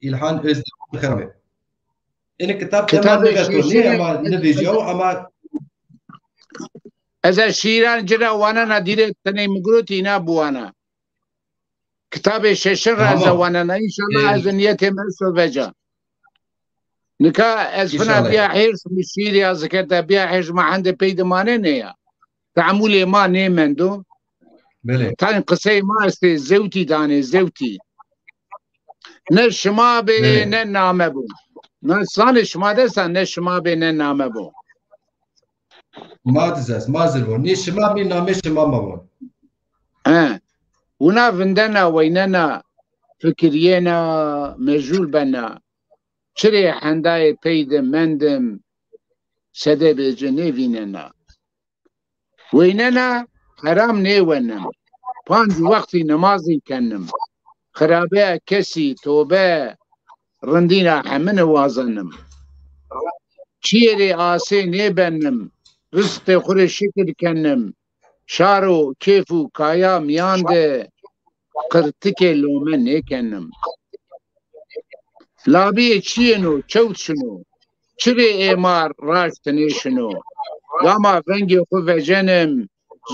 S1: إلحان أزدو تخيرامي إن كتاب تهما نبتو ني أما نبيجو أما
S2: إذا شيران جرا وانا نديرة تني مقروتي نابوانا كتاب شاشين رازا وانا إن شاء الله أزنيتي مرسل بجا نكا أزفنا بيا حيرس مشيري أزكرتا بيا حيرس ما عنده بيد ماني نيا تعمولي ما نيمندو تاني قصي ما استي زوتي داني زوتي نشما بي ننامبو نسان شما دسا نشما بي ننامبو
S1: ما دزاس ما زلو ني شما بي نامي شما مبون
S2: ونا فندنا ويننا فكرينا مجول بنا چرێ هەندایە پەیدە مندم سەدە بێجە نێڤینەنا وینەنا حرام نێوەنم پانج وەختی نمازی کەنم خرابەیە کەسی تۆبە ڕندینە هەمنە وازەنم چیرێ ئاسێ نێبەنم ڕستێ خورێ شکر کەنم شار و کێف و کایا میاندە قرتکێ لۆمە نێکەنم لابیە چیەنۆ چەوت شنۆ چرێ ئێمار ڕاشتنێشنۆ گاما ڤەنگێ خو ڤەجەنم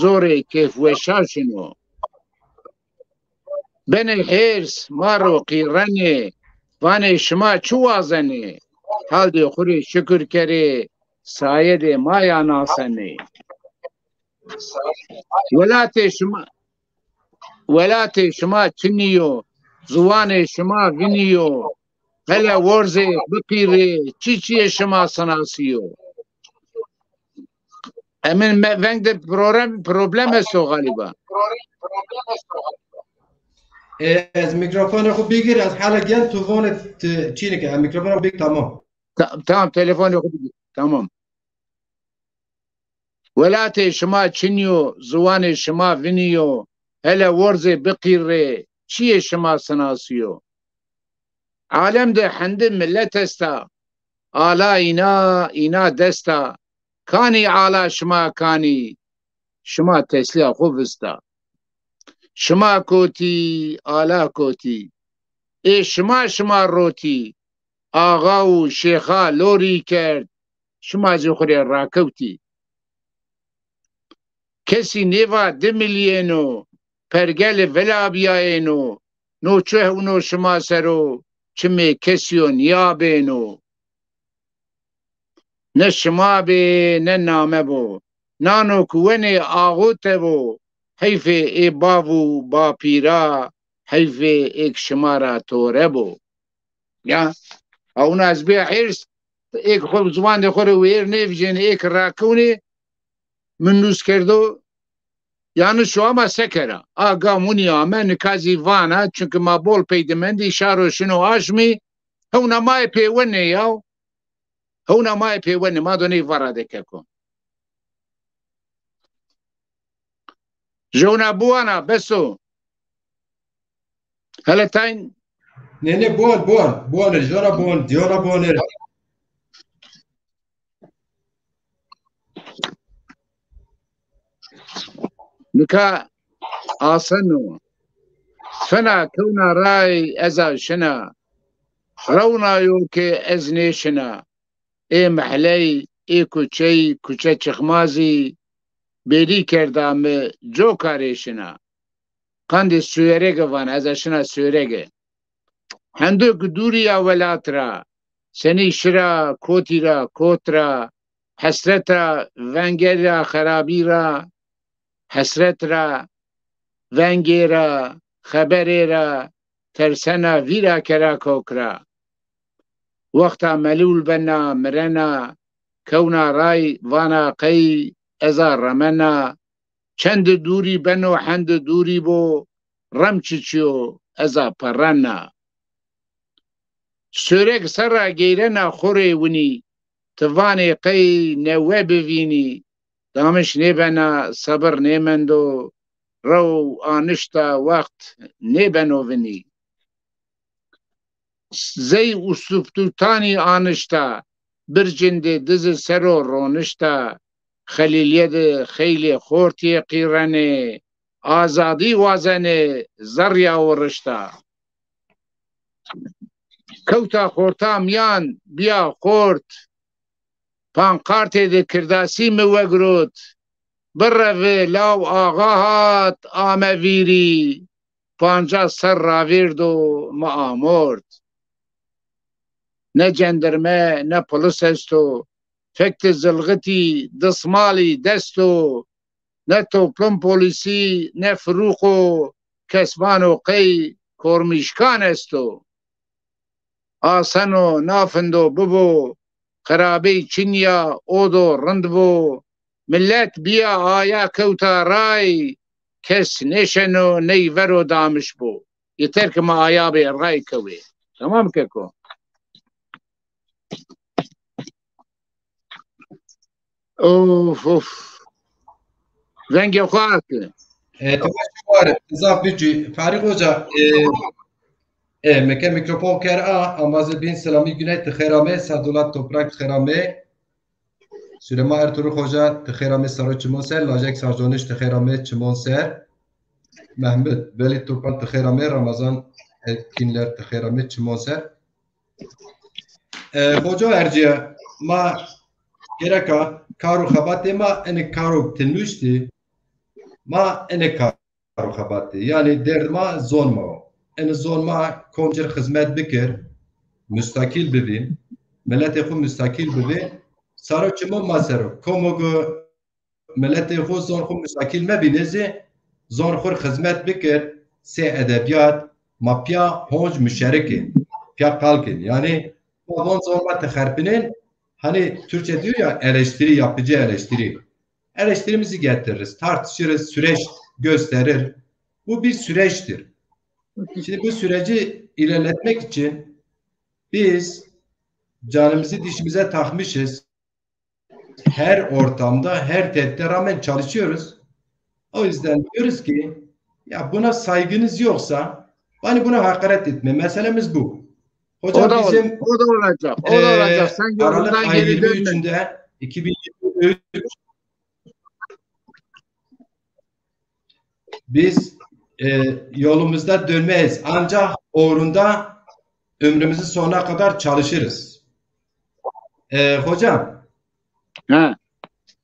S2: زۆرێ کێف وەشاشنۆ بنێ هێرس مارۆ قیڕەنێ وانێ شما چو وازەنێ هەڵدێ خورێ شکر کەرێ سایەدێ مایا ناسەنێ وەلاتێ شما چنیۆ زوانێ شما ڤینیۆ هەلە وەرزێ بقیرێ چیە شما سەناسیۆ ئەمن ڤەنگدە پرۆبلەمە سۆ غالیبە
S1: از میکروفون خو بگیر از حالا گل تو وانت چی که میکروفون بگیر تمام
S2: تمام تلفن خو بگیر تمام ولاتێ شما چنیۆ زوانێ شما ڤینیۆ هەلە وەرزێ بقیرێ چیە شما سەناسیۆ عالم ده هەندە ملەت هەستا ئالا ئینا دەستا کانی ئالا شما کانی شما تەسلیا خۆ vista شما کۆتی ئالا کۆتی ئێ شما ڕۆتی ئاغا و شێخا لۆری کرد شما جێخورێ ڕاکەوتی کەسی نێڤا 2 ملیێنۆ پەرگەلێ ڤەلابیایێنۆ نۆچۆ هەونۆ شما سەرۆ چمێ کەسیۆ نیابێنۆ نە شما بێ نە نامە بۆ نانۆ کووەنێ ئاغۆتە بۆ حیفێ ئێ باڤ و باپیرا حیفێ ئێک شمارە تۆرە بۆ یا ئەو نازبێ حێرس ئێک خۆ زوان دێ خۆرە وێر نێڤژێنێ ئێک ڕاکەونێ من نووس کردۆ یانە شوامە سەکەرە ئاگا مونی ئامە نکازی ڤانە چونکە ما بۆڵ پەیدەمەندی شارۆشن و ئاژمی هەو نەمایە پێوەنێ یاو هەو نەمایە پێوەنێ ما دۆنەی ڤەڕا دەکەکۆ ژەونا بوانە بەسۆ هەلە تاین
S1: نه بوان جۆرە بۆن دیۆرە بۆنێ
S2: نکا ئاسەنۆ فەنا کەونا ڕای ئەزا شنە ڕەونایۆ کێ ئەز نێشنە ئێ مەحلەی ئێ کوچە چخمازی بێری کردامە جۆ کارێشنە قەندی سوێرێگە ڤان ئەزا شنە سوێرێگە هەندێک دووریە وەلاترا سەنی شرا کۆتیرا کۆترا حەسرەتە ڤەنگێرا خەرابیرا حەسرەترا ڤەنگێرە خەبەرێرە تەرسەنە ڤیرا کەرا کۆکرا وەختا مەلول بەنا مرەنە کەونا ڕای ڤانە قەی ئەزا ڕەمەنە چەند دووری بەنۆ هەند دووری بۆ ڕەم چچیۆ ئەزا پەڕەنە سوێرێک سەرا گەیرەنە خۆرێ ونی تڤانێ قەی نەوە بڤینی دامش نێبەنە سەبر نێمەندۆ ڕەو ئانشتە وەخت نێبەنۆڤنی زەی و سوفتوتانی ئانشتە برجندێ دزە سەرۆ ڕۆنشتە خەلیلیەدە خەیلێ خۆرتیە قیڕەنێ ئازادی وازەنێ زەڕیا وڕشتە کەوتا خۆرتا میان بیا خۆرت پانقارتێ دە کرداسی وەگرۆت بڕەڤێ لاو ئاغا هات ئامەڤیری پانجا سەر ڕاوێردۆ مە ئامۆرد نە جەندەرمە نە پڵس هەستۆ فەکتە زڵغەتی دەسماڵی دەستۆ نە تۆپڵم پۆلیسی نە فرووخۆ کەسمان و قەی کۆرمیشکان هەستۆ ئاسەنۆ نافندۆ ببۆ خرابەی چینیا ئۆدۆ ڕند بۆ ملەت بیا ئایا کەوتا ڕای کەس نێشەنۆ نەی ڤەرۆ دامش بۆ یەتەرکەمە ئایا بێ ڕای کەوێ تەمام کەکۆ Of of. Rengi kuartı.
S1: Var. Zafici. Farik Hoca. Meke mikrofon kera. Amazı bin selami güne tıkherame. Sadulat toprak tıkherame. Süleyman Ertuğrul Hoca tıkherame sarı çimonser. Lajek Sarjoniş tıkherame çimonser. Mehmet Veli Turpan tıkherame. Ramazan etkinler tıkherame çimonser. Hoca Erciye. Ma gereka karu xabatê ma ene karo tilmuşti ma ene karo xabatê yani derdma zonma ene zonma komcer hizmet bikir müstakil bibin milletê xwe müstakil bibin saro çimo masero komogu milletê xwe zon xwe müstakil mebîne zê zon xwe hizmet bikir sê edebiyat ma piya honc müşerikê piya kalkin yani von zonma texerpinin. Hani Türkçe diyor ya eleştiri, yapıcı eleştiri. Eleştirimizi getiririz, tartışırız, süreç gösterir. Bu bir süreçtir. Şimdi bu süreci ilerletmek için biz canımızı dişimize takmışız. Her ortamda, her tehditte rağmen çalışıyoruz. O yüzden diyoruz ki ya buna saygınız yoksa hani buna hakaret etme. Meselemiz bu. Hocam
S2: o da
S1: bizim
S2: o da olacak. O da olacak. Sen
S1: Aralık
S2: yolundan
S1: ayı
S2: geri dönme.
S1: 23'ünde 2023 biz yolumuzda dönmeyiz. Ancak uğrunda ömrümüzün sonuna kadar çalışırız. Hocam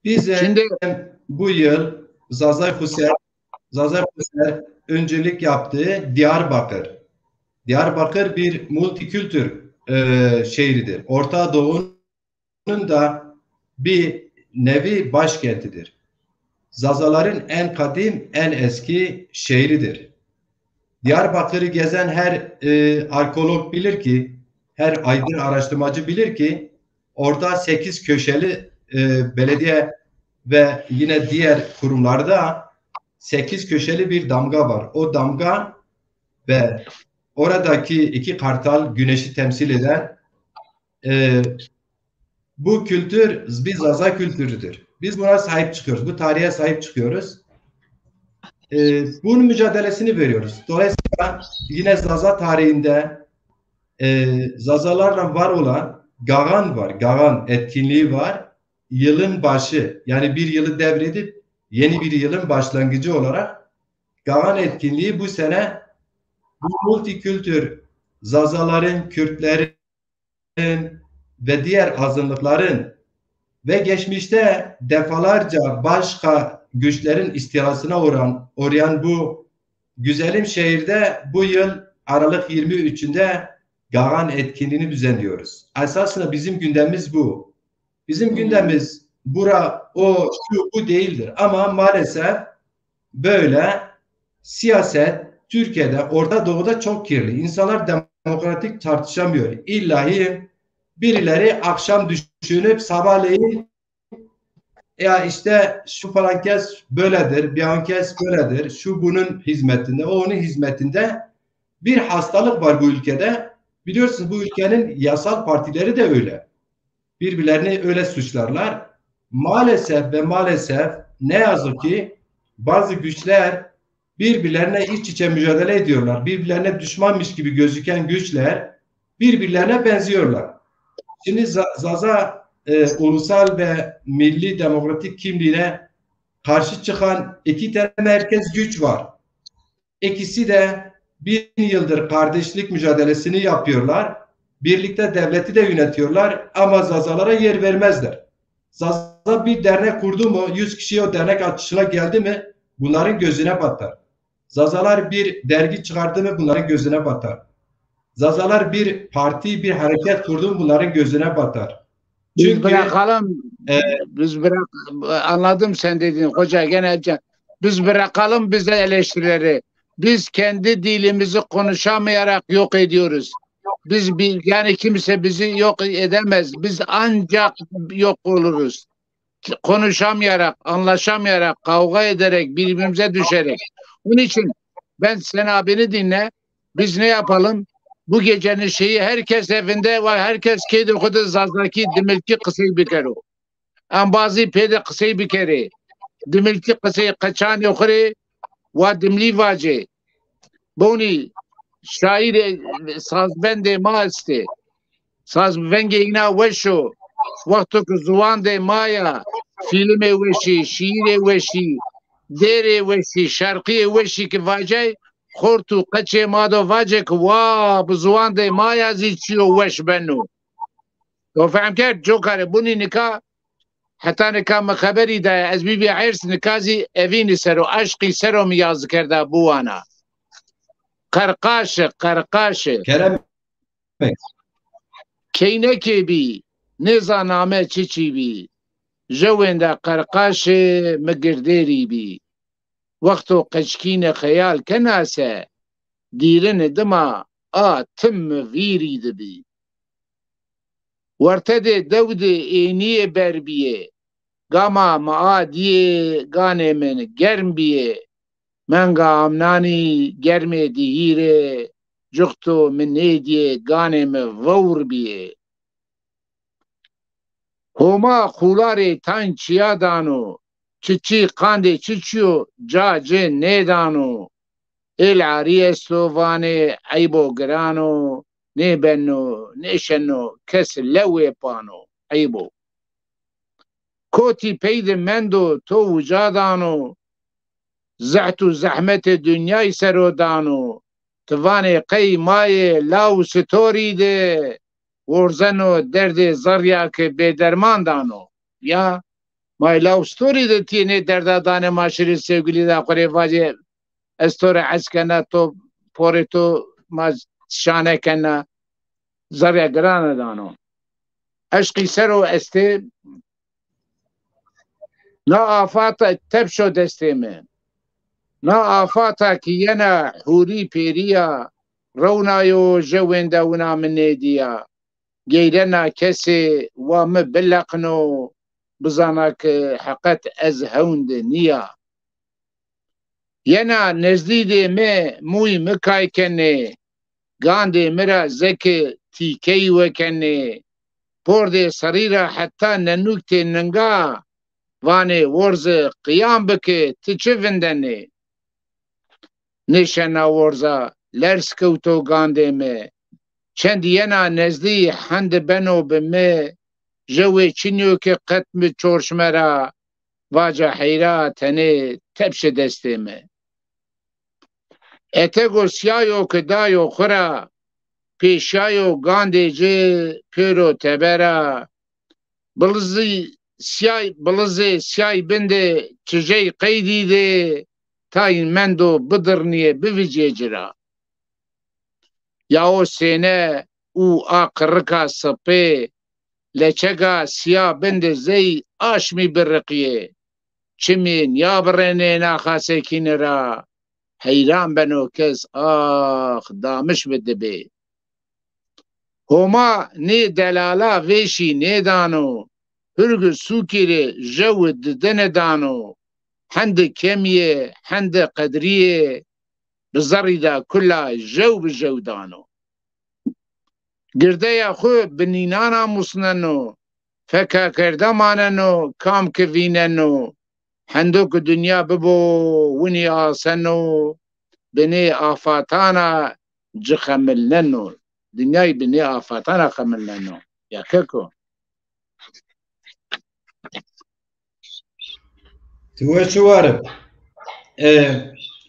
S1: bize
S2: Şimdi
S1: bu yıl Zazay Husser öncülük yaptığı Diyarbakır. Diyarbakır bir multikültür şehridir. Orta Doğu'nun da bir nevi başkentidir. Zazaların en kadim, en eski şehridir. Diyarbakır'ı gezen her arkeolog bilir ki, her aydın araştırmacı bilir ki, orada 8 köşeli belediye ve yine diğer kurumlarda 8 köşeli bir damga var. O damga ve oradaki 2 kartal güneşi temsil eden bu kültür bir Zaza kültürüdür. Biz buna sahip çıkıyoruz. Bu tarihe sahip çıkıyoruz. Bunun mücadelesini veriyoruz. Dolayısıyla yine Zaza tarihinde Zazalarla var olan Gagan var. Gagan etkinliği var. Yılın başı yani bir yılı devredip yeni bir yılın başlangıcı olarak Gagan etkinliği bu sene bu multikültür Zazaların, Kürtlerin ve diğer azınlıkların ve geçmişte defalarca başka güçlerin istilasına uğrayan bu güzelim şehirde bu yıl Aralık 23'ünde Gagan etkinliğini düzenliyoruz. Esasında bizim gündemimiz bu. Bizim gündemimiz bu değildir. Ama maalesef böyle siyaset Türkiye'de, Orta Doğu'da çok kirli. İnsanlar demokratik tartışamıyor. İllahi birileri akşam düşünüp sabahleyin ya işte şu falan kes böyledir, bir an kes böyledir, şu bunun hizmetinde, o onun hizmetinde bir hastalık var bu ülkede. Biliyorsunuz bu ülkenin yasal partileri de öyle. Birbirlerini öyle suçlarlar. Maalesef ne yazık ki bazı güçler birbirlerine iç içe mücadele ediyorlar. Birbirlerine düşmanmış gibi gözüken güçler birbirlerine benziyorlar. Şimdi Zaza ulusal ve milli demokratik kimliğine karşı çıkan 2 tane merkez güç var. İkisi de 1000 yıldır kardeşlik mücadelesini yapıyorlar. Birlikte devleti de yönetiyorlar ama Zazalara yer vermezler. Zaza bir dernek kurdu mu, 100 kişi o dernek açışına geldi mi bunların gözüne batar. Zazalar bir dergi çıkardı mı bunların gözüne batar. Zazalar bir parti, bir hareket kurdu mu bunların gözüne batar.
S2: Çünkü biz bırakalım. Anladım sen dediğin hoca gene biz bırakalım bize eleştirileri. Biz kendi dilimizi konuşamayarak yok ediyoruz. Yani kimse bizi yok edemez. Biz ancak yok oluruz. Konuşamayarak, anlaşamayarak, kavga ederek, birbirimize düşerek. Onun için ben sen abini dinle. Biz ne yapalım? Bu gecenin şeyi herkes evinde var. Herkes kedi kudu zazaki demelki kısayı biter o. ام بازی پیدا قصی بکری دملکی قصی قچان یخری و دملی واجه بونی شاعر سازبند ما استه سازبند اینا وشو وقتی که زوان ده مایا فیلم وشی شیر وشی دیر وشی شرقی وشی که واجه خورتو قچه ما دو واجه که وا بزوان ده مایا زی چیو وش بنو تو فهم کرد جو کاره بونی نکا حتی نکا مخبری ده از بی بی عرس نکازی اوین سر و عشقی سر و میاز کرده بوانا قرقاشه
S1: Kerem
S2: کینه که بی نزانامه چی بی جوینده قرقاشه مگردیری بی وقتو قچکین خیال کناسه دیرن دما تم ویری دبی ورتده دود اینی بربیه گاما ما دیه گانه من گرم بیه منگا امنانی گرم دیهیره جختو من نیدیه گانه من وور بیه هما خولاره تان چیا دانو چی قانده چیو جا جه نیدانو العاری اسلووانه عیبو گرانو نه بنو نشنو کس لوی پانو عیبو کوتی پید مندو تو وجادانو زعتو زحمت دنیای سرودانو توانه قی مای لاو ستوری ده ورزنو درد زریا که به درمان دانو یا مای لاو ستوری ده تینه درد دانه ماشری sevgili da kore vaje استور عسکنا تو پوری تو ما شانه کنا زریا گرانه دانو عشقی سرو استه نا آفاتا تبشو دسته من نا آفاتا که ینا حوری پیریا رونایو جوینده ونا من دیا گیرنا کسی وام بلقنو بزانا که حقت از هوند نیا ینا نزدیده می موی مکای کنه گانده مرا زک تیکی وکنه پرده سریرا حتی ننوکت ننگا وانه ورز قیام بکه تچه وندنه نشنا ورزا لرس کوتو گانده می چند ینا نزدی حند بنو بمه جوی چینیو که قتم چورشمرا واجه حیرا تنه تبش دسته می اتگو سیایو که دایو خورا پیشایو گانده جه پیرو تبرا بلزی سیای بنده چجه قیدی ده تاین مندو بدرنیه بویجه جرا یا او سینه او آقرکا سپه لچگا سیا بنده زی آشمی برقیه چمین یا برنه ناخاسه کین را حیران بنو کس دامش بده بی هما نی دلالا ویشی نی دانو هرگ سوکیره جو ددن دانو هند کمیه هند قدریه بزری دا کلا جو بجو دانو گرده یا خو بنینانا مسننو فکا کرده ماننو کام کویننو هندو که دنیا ببو ونی آسنو بنی آفاتانا جخملننو دنیای بنی آفاتانا خملننو یا ککو
S1: تو شوارب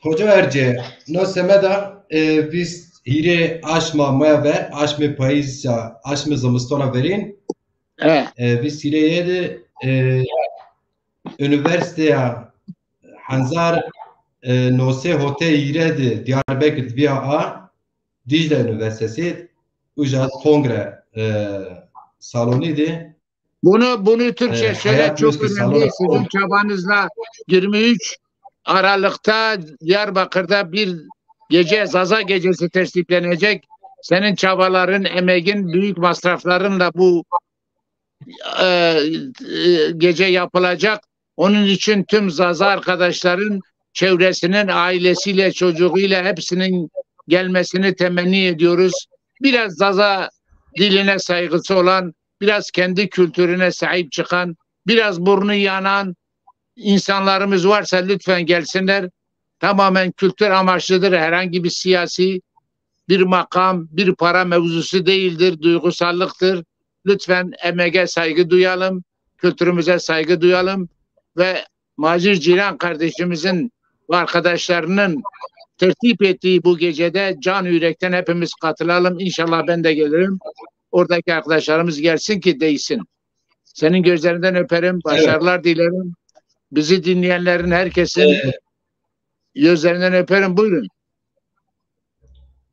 S1: hoca erce nasemeda biz hire aşma maya ver aşme payız aşme zamistona verin biz hireye de üniversiteye Hanzar nose hote hire de Diyarbakır via a Dicle Üniversitesi uca kongre salonu de
S2: bunu Türkçe söyle çok önemli. Sizin çabanızla 23 Aralık'ta Diyarbakır'da bir gece Zaza gecesi tertiplenecek. Senin çabaların, emeğin, büyük masraflarınla bu gece yapılacak. Onun için tüm Zaza arkadaşların çevresinin ailesiyle, çocuğuyla hepsinin gelmesini temenni ediyoruz. Biraz Zaza diline saygısı olan, biraz kendi kültürüne sahip çıkan Biraz burnu yanan insanlarımız varsa lütfen gelsinler. Tamamen kültür amaçlıdır. Herhangi bir siyasi, bir makam, bir para mevzusu değildir. Duygusallıktır. Lütfen emeğe saygı duyalım. Kültürümüze saygı duyalım. Ve Macir Cilan kardeşimizin ve arkadaşlarının tertip ettiği bu gecede can yürekten hepimiz katılalım. İnşallah ben de gelirim. Oradaki arkadaşlarımız gelsin ki değsin. Senin gözlerinden öperim. Başarılar evet. Dilerim. Bizi dinleyenlerin herkesin gözlerinden öperim. Buyurun.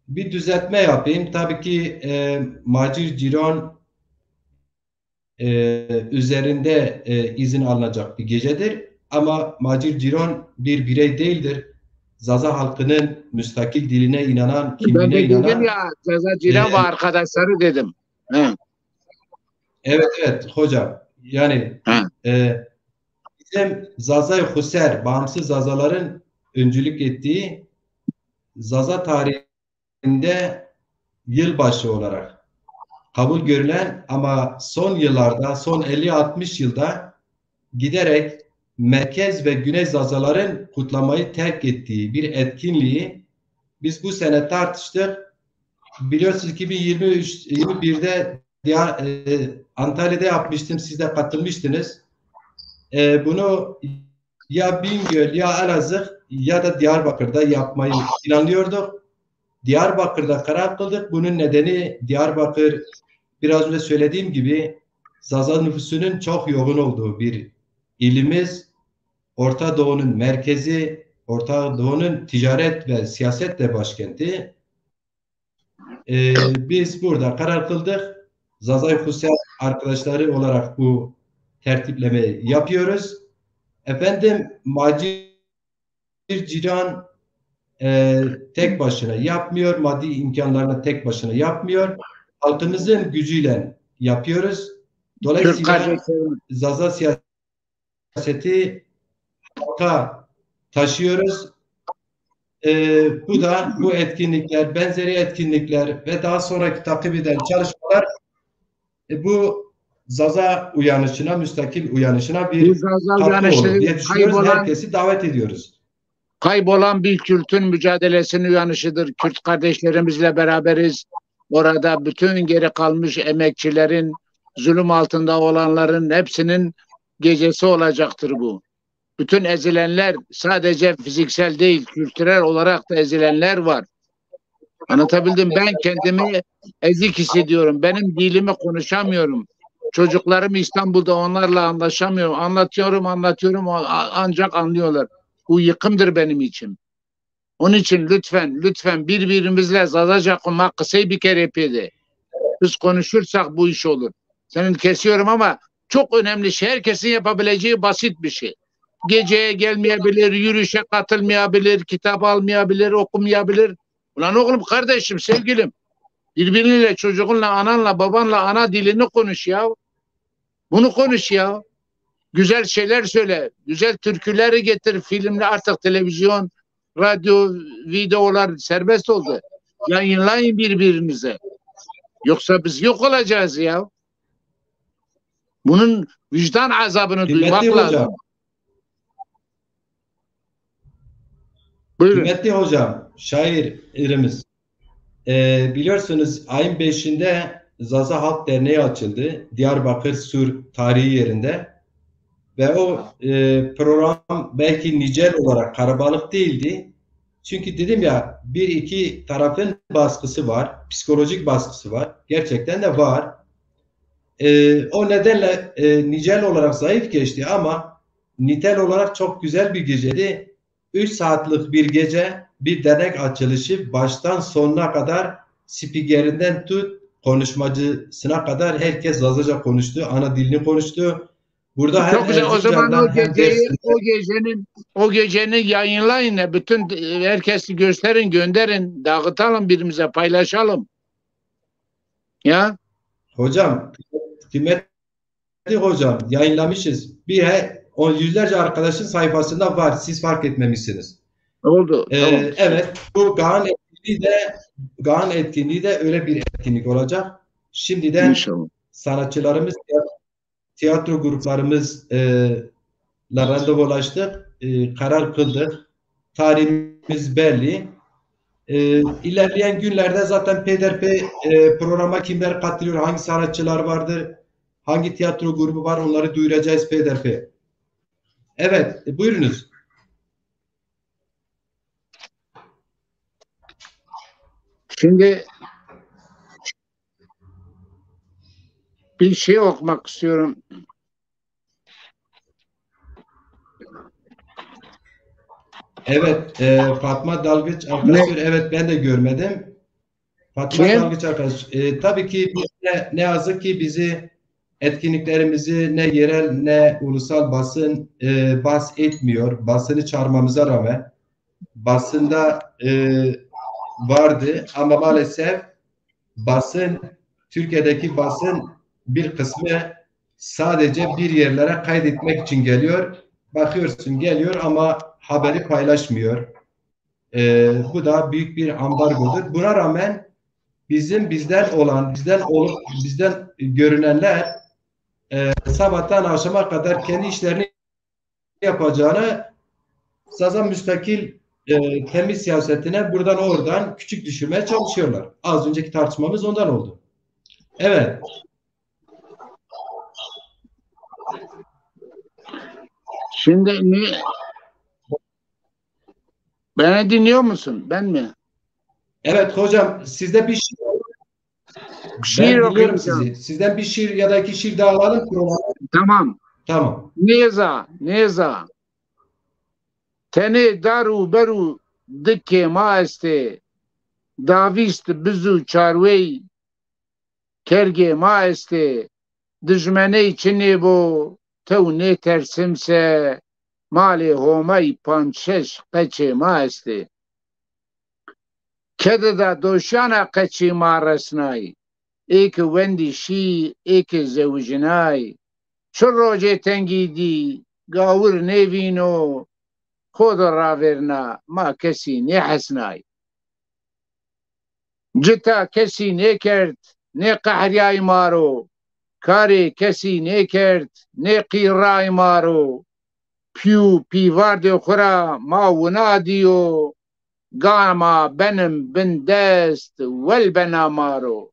S1: Bir düzeltme yapayım. Tabii ki Macir Cilan üzerinde izin alınacak bir gecedir. Ama Macir Cilan bir birey değildir. Zaza halkının müstakil diline inanan, kimliğine inanan.
S2: Ben dedim ya, Zaza Cilan ve arkadaşları dedim. He.
S1: Evet hocam. Yani bizim Zaza-i Husser, bağımsız Zazaların öncülük ettiği Zaza tarihinde yılbaşı olarak kabul görülen ama son yıllarda, son 50-60 yılda giderek merkez ve güney Zazaların kutlamayı terk ettiği bir etkinliği biz bu sene tartıştık. Biliyorsunuz 2021'de Antalya'da yapmıştım. Siz de katılmıştınız. Bunu ya Bingöl ya Elazığ ya da Diyarbakır'da yapmayı planlıyorduk. Diyarbakır'da karar kıldık. Bunun nedeni Diyarbakır biraz önce söylediğim gibi Zaza nüfusunun çok yoğun olduğu bir ilimiz. Orta Doğu'nun merkezi, Orta Doğu'nun ticaret ve siyasetle başkenti. Biz burada karar kıldık. Zaza-i Husser arkadaşları olarak bu tertiplemeyi yapıyoruz. Efendim Macir Cilan tek başına yapmıyor. Maddi imkanlarla tek başına yapmıyor. Halkımızın gücüyle yapıyoruz. Dolayısıyla Zaza siyaseti halka taşıyoruz. Bu etkinlikler, benzeri etkinlikler ve daha sonraki takip eden çalışmalar bu Zaza uyanışına, müstakil uyanışına bir katkı olur diye düşünüyoruz. Herkesi davet ediyoruz.
S2: Kaybolan bir Kürt'ün mücadelesinin uyanışıdır. Kürt kardeşlerimizle beraberiz. Orada bütün geri kalmış emekçilerin, zulüm altında olanların hepsinin gecesi olacaktır bu. Bütün ezilenler sadece fiziksel değil, kültürel olarak da ezilenler var. Anlatabildim. Ben kendimi ezik hissediyorum. Benim dilimi konuşamıyorum. Çocuklarım İstanbul'da, onlarla anlaşamıyorum. Anlatıyorum ancak anlıyorlar. Bu yıkımdır benim için. Onun için lütfen birbirimizle Zazaca konmak kısayı bir kere yapıydı. Biz konuşursak bu iş olur. Senin kesiyorum ama çok önemli şey. Herkesin yapabileceği basit bir şey. Geceye gelmeyebilir, yürüyüşe katılmayabilir, kitap almayabilir, okumayabilir. Ulan oğlum, kardeşim, sevgilim, birbiriyle, çocuğunla, ananla, babanla ana dilini konuş ya. Bunu konuş ya. Güzel şeyler söyle. Güzel türküleri getir. Filmle artık televizyon, radyo, videolar serbest oldu. Yayınlayın birbirinize. Yoksa biz yok olacağız ya. Bunun vicdan azabını duymak lazım.
S1: Buyurun. Kıymetli hocam, şairimiz. Biliyorsunuz ayın 5'inde Zaza Halk Derneği açıldı. Diyarbakır Sur tarihi yerinde. Ve o program belki nicel olarak karabalık değildi. Çünkü dedim ya, bir iki tarafın baskısı var. Psikolojik baskısı var. Gerçekten de var. O nedenle nicel olarak zayıf geçti ama nitel olarak çok güzel bir geceydi. 3 saatlik bir gece, bir dernek açılışı, baştan sonuna kadar spikerinden tut konuşmacısına kadar herkes Zazaca konuştu, ana dilini konuştu. Burada
S2: çok güzel. O zaman o gecenin yayınlayın ya, bütün herkesi gösterin, gönderin, dağıtalım, birimize paylaşalım. Ya.
S1: Hocam, kıymetli hocam, yayınlamışız. On yüzlerce arkadaşın sayfasında var. Siz fark etmemişsiniz.
S2: Oldu. Tamam.
S1: Evet, bu Gaan etkinliği de öyle bir etkinlik olacak. Şimdiden İnşallah. Sanatçılarımız tiyatro gruplarımız randevulaştık. Karar kıldık. Tarihimiz belli. İlerleyen günlerde zaten peyderpey programa kimler katılıyor, hangi sanatçılar vardır, hangi tiyatro grubu var, onları duyuracağız peyderpey. Evet, buyurunuz.
S2: Şimdi bir şey okumak istiyorum.
S1: Evet, Fatma Dalgıç arkadaşlar, evet ben de görmedim. Fatma
S2: Kim?
S1: Dalgıç arkadaş, tabii ki ne yazık ki bizi etkinliklerimizi ne yerel ne ulusal basın bas etmiyor. Basını çağırmamıza rağmen basında vardı ama maalesef basın, Türkiye'deki basın bir kısmı sadece bir yerlere kaydetmek için geliyor. Bakıyorsun geliyor ama haberi paylaşmıyor. Bu da büyük bir ambargodur. Buna rağmen bizden görünenler sabahtan akşama kadar kendi işlerini yapacağını Sazan müstakil temiz siyasetine buradan oradan küçük düşürmeye çalışıyorlar. Az önceki tartışmamız ondan oldu. Evet.
S2: Şimdi beni dinliyor musun? Ben mi?
S1: Evet hocam sizde bir
S2: Şiir
S1: ben dinliyorum
S2: okuyacağım.
S1: sizi. Sizden bir şiir ya da iki şiir daha alalım.
S2: Tamam.
S1: Tamam.
S2: Neza. Tene daru beru dike ma este. Davist bizu çarvey kerge ma este. Dijmene içine bu tev ne tersimse mali homay pançeş qeçe ma este. Kede da doşana qeçi ma resnay. Eke wendi şi eke zevjinay. Şu roje tengidi gavur nevino خود راورنا ما کسی نه حسنای جتا کسی نه کرد نه قهریای مارو کاری کسی نه کرد نه قیرای مارو پیوارد خورا ما ونادیو گاما بنم بندست والبنا مارو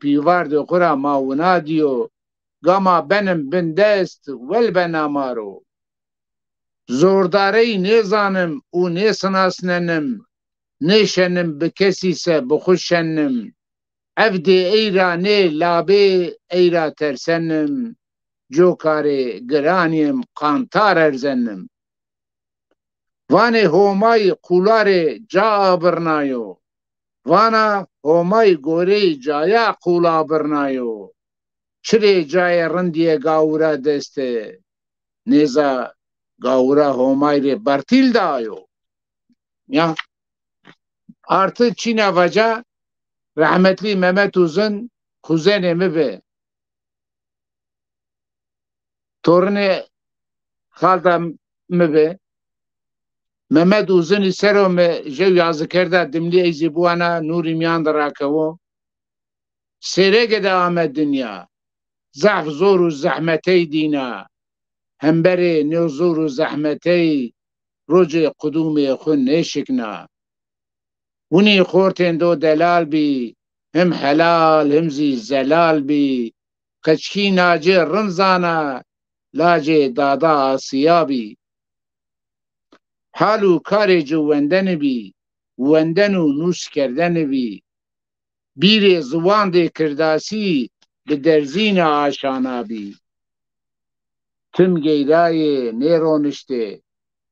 S2: پیوارد خورا ما ونادیو گاما بنم بندست والبنا مارو زورداری نزانم و نسناسننم نشنم بکسیسه بخوشنم افدی ایرا نه لابه ایرا ترسنم جوکاره گرانیم قانتار ارزنم وانه همای قولاره جا برنایو وانا همای گوری جایا قولا برنایو چره جای رندیه گاورا دسته نیزا gavura homayre bartil dayo. Ya artı Çin avaca rahmetli Mehmet Uzun kuzenimi be. Torunu halda mı be. Mehmet Uzun isero me jev yazı kerda dimli eyzi bu ana nuri miyan da rakavo. Serege de Ahmet dünya. Zaf zoru zahmetey dina. Hemberi ne zoru zahmetey roce kudumi khun neşikna. ونی خورتن دو دلال بی هم حلال هم زی زلال بی کچکی ناجه رمزانا لاجه دادا آسیا بی حالو کاری جو وندن بی وندنو نوش کردن بی بیر زوان ده کرداسی به درزین آشانا بی تم گیرای نیرونشته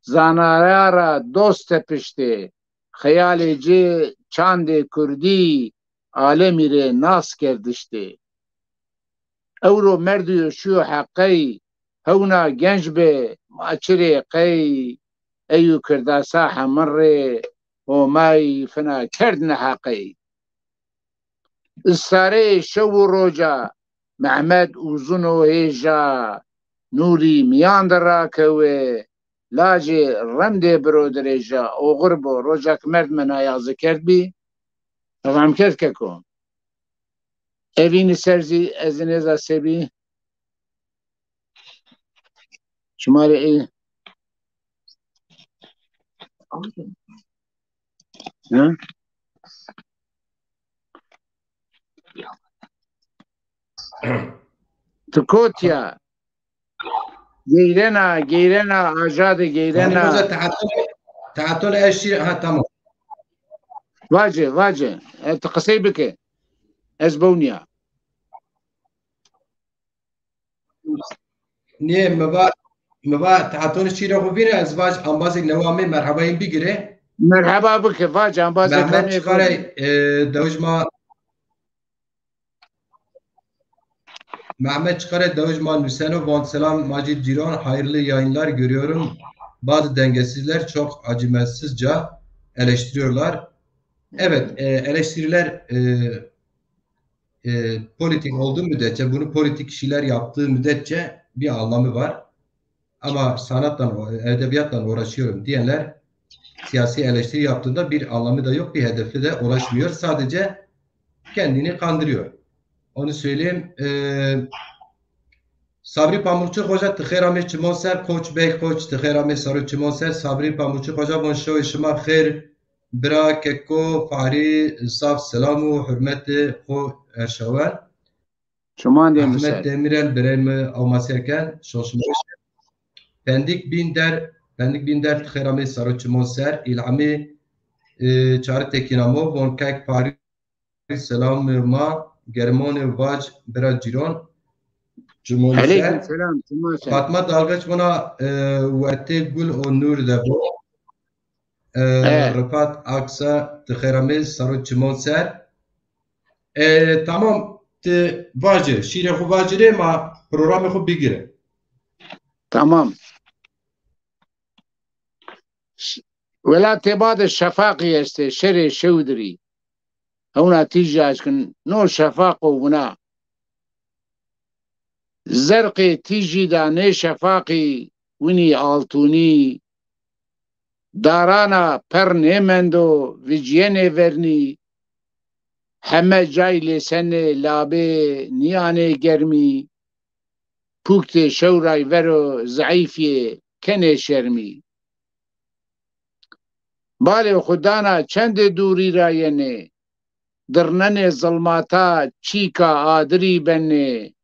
S2: زانارا دوست پشته خیال جه چاند کردی عالمی ره ناس کردشته اورو مردیو شو حقی هونا گنج به ماچره قی ایو کرداسا حمر ره و مای فنا کرد نحقی استاره شو روجا محمد اوزون و هیجا نوری میان در راکوه لاجی رمده برو درجا او غربو روجاک مرد من آیازه کرد بی افهم کرد که کن اوین سرزی از نیزا سبی شماري ايه ها تكوتيا جيرنا آجاد
S1: خاني
S2: جيرنا
S1: وجه تعطل ايش شيء ها تمام
S2: واجه تقصيبك ازبونيا
S1: نيه مبا تعطل شيء رو فينا ازواج انباز نوامي مرحبا بيجري
S2: مرحبا بك واجه انبازك
S1: محمد شقاري دوجما Mehmet Çıkar'a Davuşman Hüseyin'e Van Selam Macit Ciran hayırlı yayınlar görüyorum. Bazı dengesizler çok acımsızca eleştiriyorlar. Evet, eleştiriler politik olduğu müddetçe, bunu politik kişiler yaptığı müddetçe bir anlamı var. Ama sanatla, edebiyatla uğraşıyorum diyenler siyasi eleştiri yaptığında bir anlamı da yok, bir hedefi de ulaşmıyor. Sadece kendini kandırıyor. Onu söyleyeyim. Sabri Pamukçu Hoca tıkhera çimonser koç bey koç tıkhera sarı çimonser Sabri Pamukçu Hoca bonşo işima khair bira keko fahri saf selamu hürmeti ho erşavan
S2: شمان دي
S1: Ahmet
S2: مساء
S1: Demirel bireyimi avmasırken şoşmuş Pendik Binder tıkhera sarı çimonser ilhami çarı tekinamo von kek fahri selamu ma germani vaj bira ciron
S2: عليكم
S1: Cumhuriyet
S2: السلام تماسا
S1: Fatma Dalgıç buna Vete Gül o Nur de bu
S2: ايه
S1: Rıfat Aksa Tıkheramiz Sarı Çimon Ser tamam te vacı şiire xu vacire ma programı xu bigire
S2: تمام ولا تباد الشفاقي استي شري شودري هنا تيجي عشان نو شفاق ونا زرقي تيجي دا ني شفاقي وني آلتوني دارانا پر نيمندو ويجيني ورني همه جای لسنه لابه نیانه گرمی پوکت شورای ورو ضعیفیه کنه شرمی باله خدانا چند دوری راینه درنن ظلماتا چیکا آدری بنه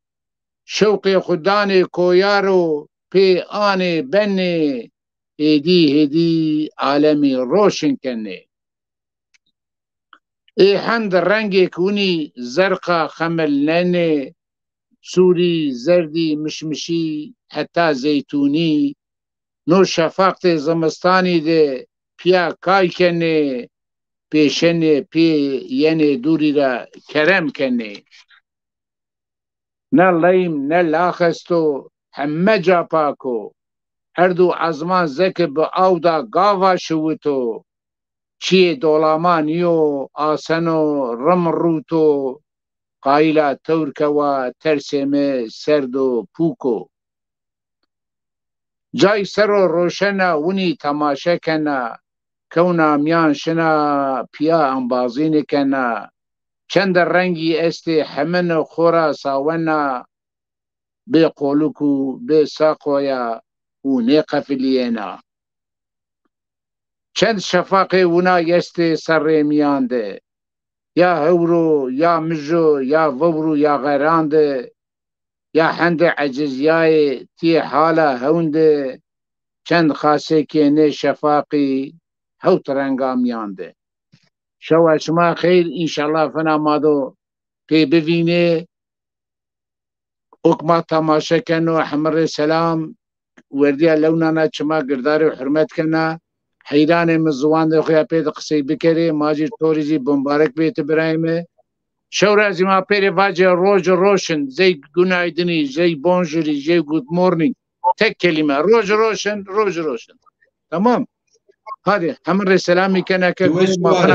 S2: شوق خدانه کویارو پی آنه بنه هدی هدی عالمی روشن کنه ای حمد رنگ کونی زرقا خمل ننه سوری زردی مشمشی حتی زیتونی نو شفاقت زمستانی ده پیا کای کنه پیشنه پی ینه دوری را کرم کنه نه لیم نه لاخستو همه جا پاکو هر دو عزمان زک به او دا گاوا شوتو چی دولامانیو آسنو رم روتو قایلا تورکوا ترسمه سردو پوکو جای سر و روشنه ونی تماشا کنه کونا میان شنا پیا انبازین کنه چند رنگی استی همن خورا ساونا به قولکو به ساقویا و نیقفلینا چند شفاق ونا یستی سر میانده یا هورو یا مجو یا وورو یا غیرانده یا هند عجزیای تی حالا هونده چند خاصه که نه شفاقی هوت رنگا میانده شو شما خیر انشالله فنا مادو پی ببینه اکما تماشا کنو حمر سلام وردیا لونانا چما گردار و حرمت کنه حیران مزوان ده خویا پید قصی بکره ماجر توریزی بمبارک بیت برایمه شورازی ما پیر واجه روز روشن زی گناهدنی زی بونجوری زی گود مورنینگ tek kelime روز روشن tamam hadi hamr selamı kenaka
S1: Tuveş varib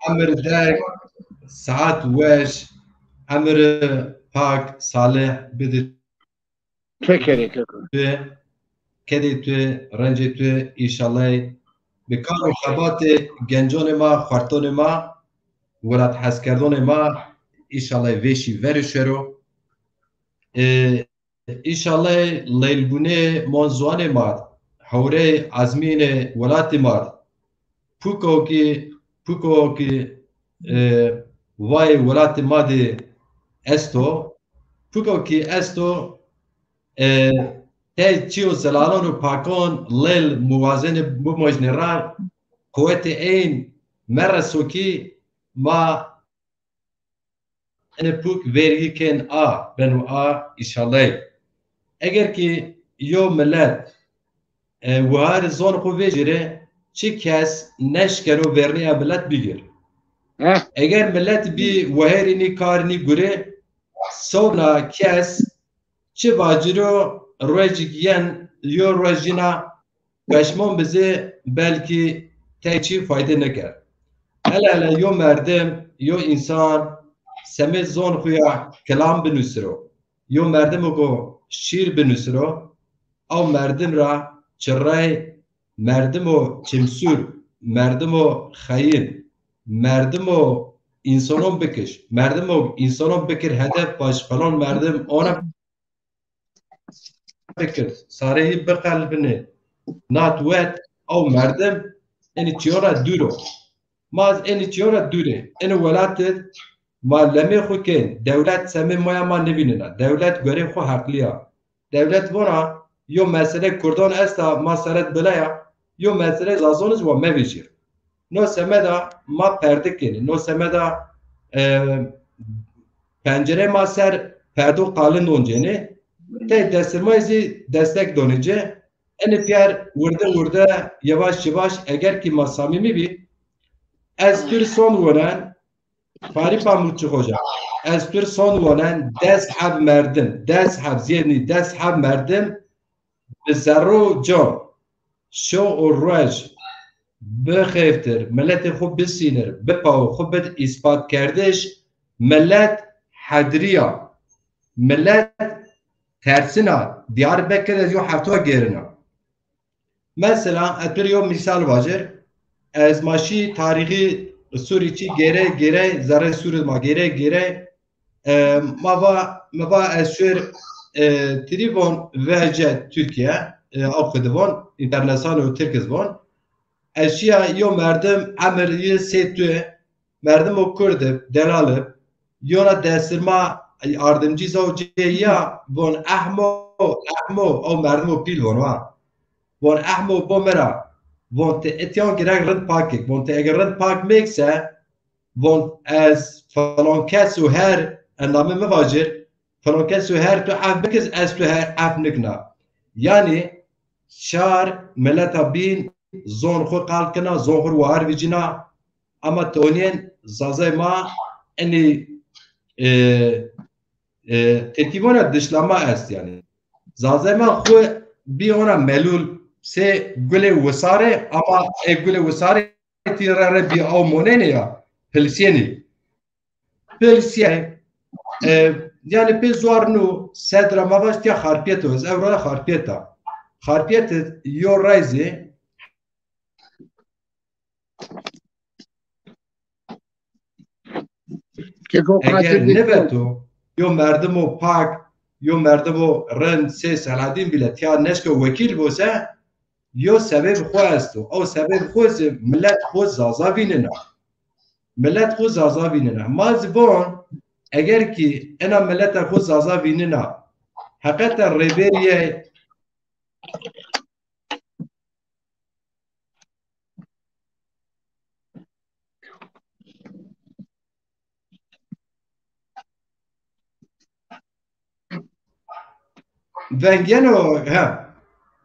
S1: Amr Dek Saat Weş Amr Pak Salih Bidir
S2: kekere
S1: Kedi tu Rence tu İnşallah Bekar u xebatê genconê ma xwartonê ma ولات حس کردن ما ایشالله ویشی ورشرو ایشالله لیلبونه منزوان ماد حوره عزمین ولات ماد پوکو کی وای ولات ماد استو پوکو کی استو ته چیو زلالان و پاکان لیل موازن بمجنران قوت این مرسوکی ما ان پوک وری کن بنو ایشالله اگر که یو ملت وهار زون خو ویجره چی کس نشکر و ورنی ملت بگیر اگر ملت بی وهرینی کارنی گره سونا کس چه واجرو رویجگین یو رویجینا گشمون بزه بلکی تیچی فایده نکر هلا یو مردم یو انسان سمه زون خویا کلام بنوسرو یو مردم کو شیر بنوسرو او مردم را چرای مردم و چمسور مردم و خاین مردم و انسانون بکش مردم و انسانون بکر هدف باش فلان مردم آنه بکر ساره بقلبنه ناتوت او مردم اینی چیورا دورو ما از اینی چیورا دوره اینو ولاتت ما لمی خو کن دولت سمی مایا ما نبینه دولت گره خو حقلیا دولت ونا یو مسئله کردان استا ما سرت بلایا یو مسئله زازونز و مویجیر نو سمدا ما پرده کنی نو سمدا پنجره ما سر پردو قالن دونجنه ته دسترمایزی دستک دونجه اینی پیار ورده یواش یواش اگر که ما صمیمی بی از تر son ونن فاری پاموچی خوجا از تر son ونن دست حب مردم دست حب زیرنی دست حب مردم به زرو جان شو و روش بخیفتر ملت خوب بسینر بپاو خوب بد اثبات کردش ملت حدریا ملت ترسنا دیار بکر از یو حفتوه گیرنا مثلا اتر یو مثال واجر از ماشی تاریخی سوری چی گیره زره سوری ما گیره ما با از شور تریبون وجه ترکیه آخدوان اینترنسان و ترکزوان اشیا یو مردم امریه سیتوه مردم و کرد دلاله یونا دسترما اردمجی زوجه یا بون احمو او مردم و پیل بون احمو بومرا want etian gerek rent pakik want eger rent pak mekse want as falan kes u her endamı mevacir falan kes u her tu af bikiz as tu her af nikna yani şar meleta bin zon xo qalkina zon xo war vicina ama tonien zazay ma eni terkibona dışlama est yani zazay ma xo bi ona melul se gule wasare ama gule wasare tirare bi au monene ya pelsieni yani pe zoarnu sedra mavaş ya harpieto ez evra harpieta harpiet yo raizi eğer nebeto yo merdemo pak yo merdemo ren se saladin bile ya neşke vekil bose yo sebep xo است او sebep xo millet xo zazavînina millet xo zazavînina ma zibon eger ki ena millet xo zazavînina hakikaten reberiye vengeno ha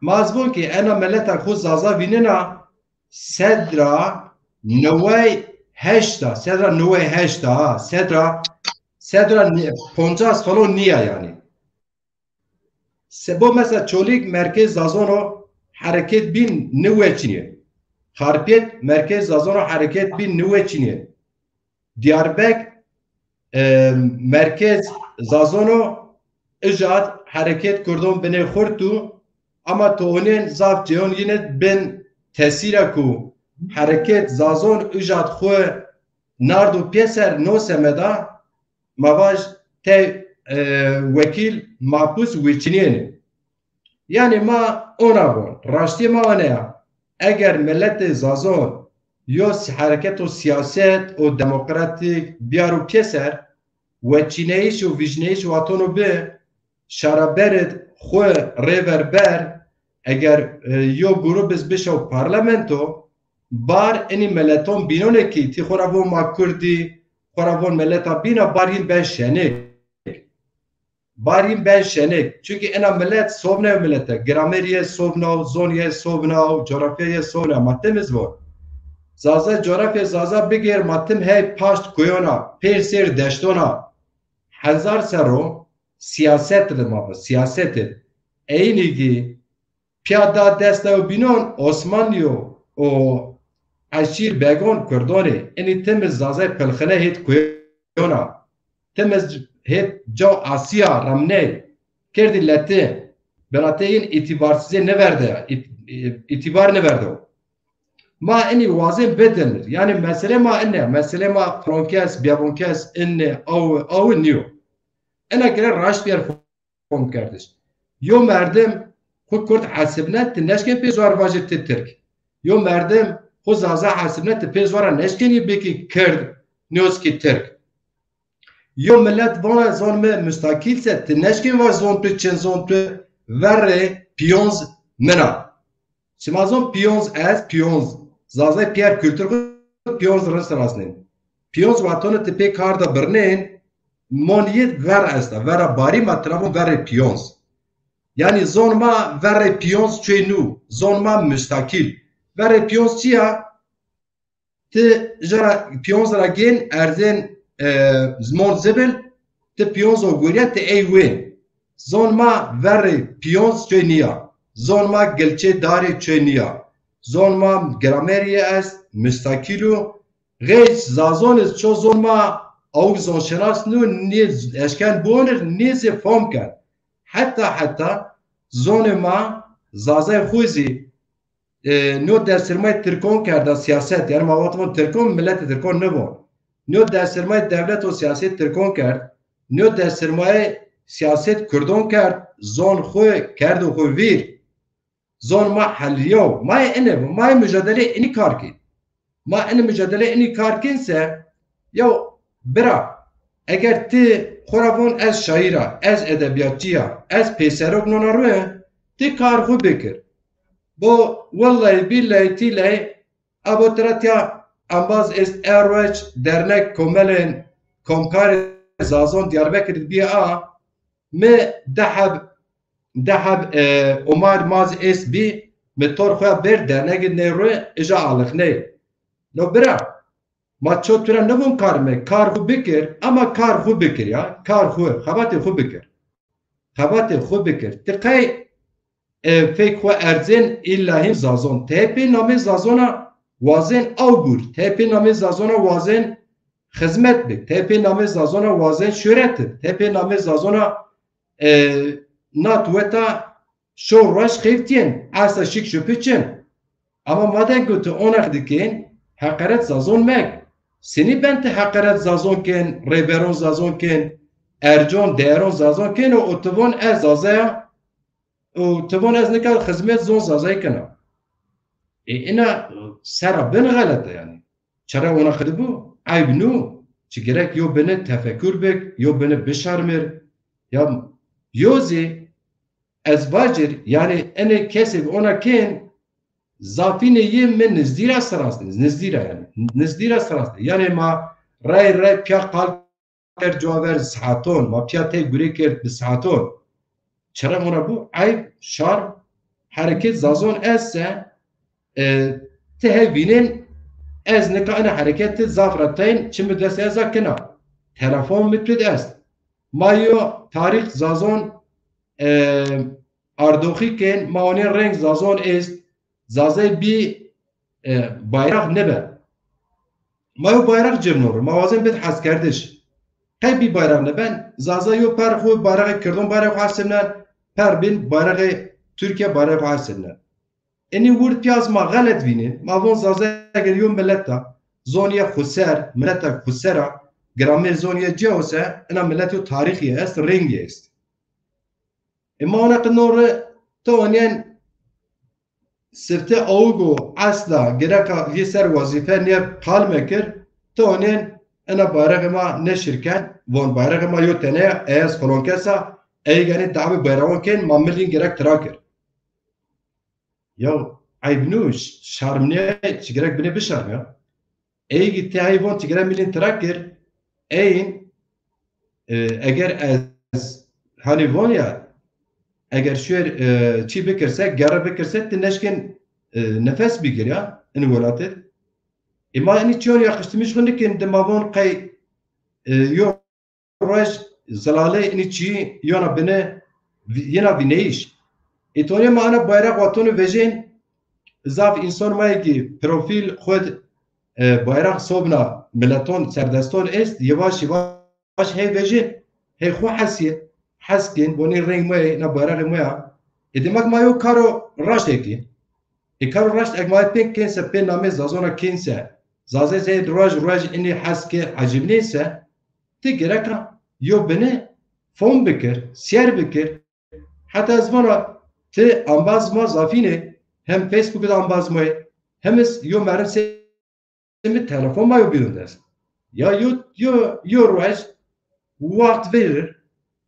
S1: مازبون که انا ملتا خود زازا ویننا صدرا نوی هشتا صدرا نوی هشتا صدرا پونجاز فلون نیا یعنی سبو مثلا چولیک مرکز زازونو حرکت بین نوی چینیه خارپیت مرکز زازونو حرکت بین نوی چینیه دیاربک مرکز زازونو اجاد حرکت کردون بینه خورتو ama tohinin zaf ceyon yine ben tesira ku hareket zazon ijad xwe ناردو پیسر نو سمدا مواج ته وکیل مابوس ویچنین یعنی ما اونا بون راشتی ما ونیا اگر ملت زازون یا حرکت و سیاست و دموکراتیک بیارو پیسر و چینیش و ویژنیش و اتونو به شرابرد خو ریور بر اگر یو گروه بشه و پارلمنتو بار اینی ملتون بینونه کی تی خوراوون ما کردی خوراوون ملتا بینا بارین ben şenek بارین ben şenek çünkü ena millet sobne millete grameriye sobna zoniye sobna coğrafyaya sobna matemiz var zaza coğrafya zaza bigir matem hey paşt koyona perser deştona hazar sero siyaset ma siyaset eynigi piyada desta binon Osmanlı o عشیر بگون کردانه اینی تمیز زازه پلخنه هیت کویونا تمیز هیت جو آسیا رمنه کردی لطه بناته این itibarsıze ne verdi itibar ne verdi ma اینی واضح بدنir yani mesele ma inne mesele ma frankes biyabonkes inne av niyo ena göre raş bir form kardeş yo merdim kurt hasibnet neşken pe zor vacip Türk yo merdim خو زازا حسنت پیزوارا نشکنی بکی کرد نیوز کی ترک یو ملت وانا زون me müstakil se neshkin var zon tu çen zon tu verre piyonz mena şima zon piyonz ez piyonz zaza pier kültür piyonz rınsın asnen piyonz vatonu tipe karda birneyin moniyet ver esta vera bari matrabun verre piyonz yani zon ma verre piyonz çeynu zon ma müstakil verre piyonz çiya ti jara piyonz ra gen erzen zmon zibil ti piyonz o guriya ti eywen zon ma verre piyonz çeyniya zon ma gelçe dari çeyniya zon ma grameriye es müstakilu geç zazoniz ço zon ma او zon şenas nu niz eşken bonir niz fomken hatta zon ma zazay xuzi نو در سرمایه ترکون کرده سیاست یعنی مواتمون ترکون ملت ترکون نبود نو در سرمایه دولت و سیاست ترکون کرد نو در سرمایه سیاست کردون کرد زون خوی کرد و خوی ویر زون ما حلیو ما اینه ما مجادله اینی کار کن ما این مجادله اینی کار کن سه یو برا اگر تی خورافون از شاعره از ادبیاتچیه از پیسروک نوناروه تی کار خوی بکر bu vallahi billahi tillahi abotratya ambaz est erweç dernek komelen komkar zazon Diyarbakır biya me dahab Omar maz est bi metor khoya ber dernek nero eja alıkne no bira ma çotura nebun karme kar khu bikir ama kar khu bikir ya kar khu khabati khu bikir tiqay فکر و ارزن ایلاهیم زازون تهپی نامی زازونا وازن او بور تهپی نامی زازونا وازن خدمت بک تهپی نامی زازونا وازن شهرت تهپی نامی زازونا ناتوتا شو راش خیفتین اصلا شک شپچن اما مادن گوتو اونخ دکین حقارت زازون مگ سنی بنت حقارت زازون کن ریبرون زازون کن ارجون دیرون زازون کن و اتوان از زازایا و تبون از نکال خدمت زون زازای کنه اینا سرا بن غلطه یعنی چرا اونا خدبو عیب نو چه گرک یو بنه تفکر بک یو بنه بشرمر یا یوزی از واجر یعنی اینه کسی اونا کن زافینه یه من نزدیره سراسته نزدیره سراسته یعنی ما رای پیا قال کرد جواور ساعتون ما پیا تی گوری کرد به ساعتون چرا اونا بو عیب شار حرکت زازون ازسه تهوینین از نکان حرکت زافرتین چه مدرسه ازا کنا تلفون مترد است مایو تاریخ زازون اردوخی کن ماونی رنگ زازون است زازه بی bayrak nebe مایو bayrak جبنور موازن بید حس کردش قیبی bayrak نبن زازه یو پر خوی bayrak کردون bayrak حسنن پر بین bayrak Türkiye bayrak حسنن اینی ورد پیاز ما غلط وینه ما وون زازه اگر یوم ملتا زونیا خسر ملت خسرا گرامر زونیا جوسه انا ملت تاریخی است رنگی است اما انا قنور تونین سرته اوگو اصلا گرکا یه سر وظیفه نیه قال مکر تونین انا بارغ ما نشرکن وان بارغ ما یو تنه از فلان کسا ایگانی دعوی بایران کن ماملین گرک تراکر یا عیب نوش شرم نیه چی گرک بینه بشرم یا ایگی تی حیوان چی گرک میلین تراکر این اگر از هنیوان یا اگر شویر چی بکرسه گره بکرسه تنشکن نفس بگیر یا این ولاته اما اینی چون یا قشتمیش خونده که دماغون قی یو روش زلاله اینی چی یانا بینه ینا بینیش ایتونی ما انا bayrak واتونو وجین زاف انسان مایی که پروفیل خود bayrak صوبنا ملتون سردستون است یواش یواش هی وجین هی خو حسیه حسکن بونی رنگ مایی نا bayrak مایا ادماغ مایو کارو راش اکی کارو راش اگمای پین کنسه پین نامه زازونا کنسه زازه زید روش اینی حسکه عجیب نیسه تی گرکا یو بینه فون بکر سیر بکر حتی از مانا تی انباز ما زافینه هم فیسبوک دا انباز مای هم یو مرم سیمی تلفون ما یو بیرون دست یا یو روش وقت verir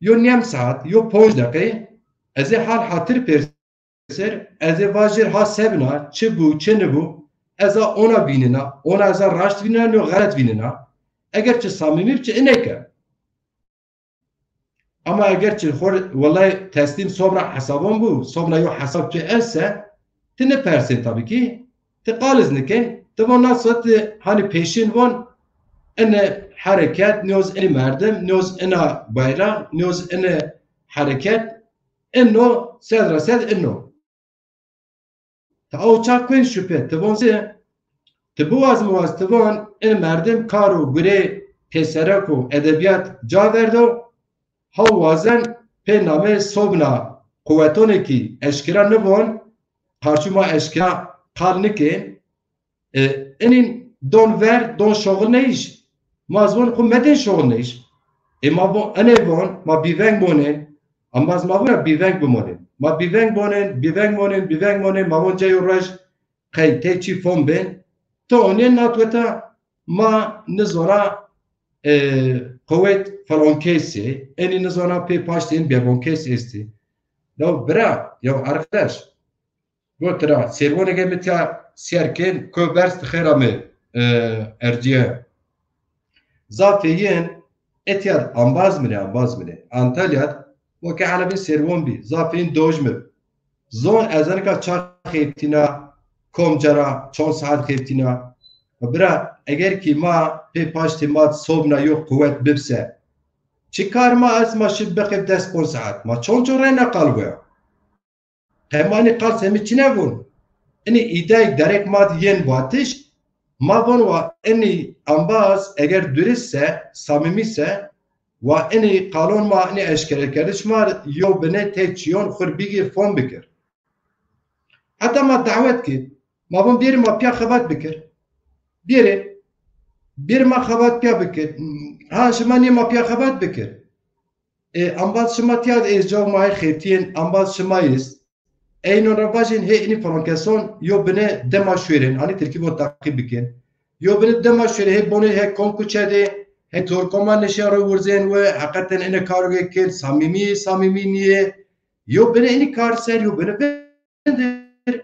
S1: یو نیم ساعت یو 5 دقیقه از حال حاطر پرسر از واجر ها سبنا چه بو چه نبو از اونا بیننا اونا از راشت بیننا نو غلط بیننا اگر چه صمیمی بچه اینه که اما اگر چه خور والله تسلیم صبر حسابون بو صبر یو حساب چه اسه تنه پرسن tabii ki تقالز نکن تبون نصت hani peşin von ene hareket nyoz ene merdem nyoz ene bayrak nyoz ene hareket enno sedra sed enno ta o çakwen şüphe tebon ze tebu az muaz tebon ene merdem karu gure peseraku edebiyat caverdo hawazen pe name sobna kuvvetoneki eşkira nebon karşıma eşkira kalnike enin don ver don şoğul ne iş mazbon ku meden şoğul ne iş ma bon ene bon ma biveng bonen ambaz ma bon biveng bonen ma biveng bonen ma bon jayo raj kay techi fon ben to onen natweta ma nizora kuvvet falan kesi eni nizora pe paştin bebon kes esti ya bra ya arkadaş bu tara servone gemetya سيركن كوبرست خيرامي ارجيه زافيين اتياد انباز مني انطاليا وكعلى بين سيرون بي زافين دوجمب زون ازنكا چا خيتينا كوم جرا 4 ساعت خيتينا برا اگر ki ma pe paştimat sobna yok kuvvet bibse çıkar ma az ma şibbeqi dest 4 saat ma çonço rena qalbya temani qal semiçine bun اینی ایده درک ماد ین واتش ما بون و اینی انباز اگر درسته صمیمی سه و اینی قانون ما اینی اشکال کردش ما یو بنه تیچیون خور بگیر فون بکر حتی ما دعوت کد ما بون بیرم ما پیا خبات بکر بیرم ما خبات پیا بکر ها شما نی ما پیا خبات بکر انباز شما تیاد از جو مای خیتین انباز شما است اینو رواشین هی اینی فرانکسون یو بنه دماشورین hani ترکیب takip bikin یو بنه دماشور هی بونه هی کنکوچده هی ترکمان نشاره ورزین و حقیقتا اینه کارو کن samimi niye یو بنه اینی کار سر یو بنه بندر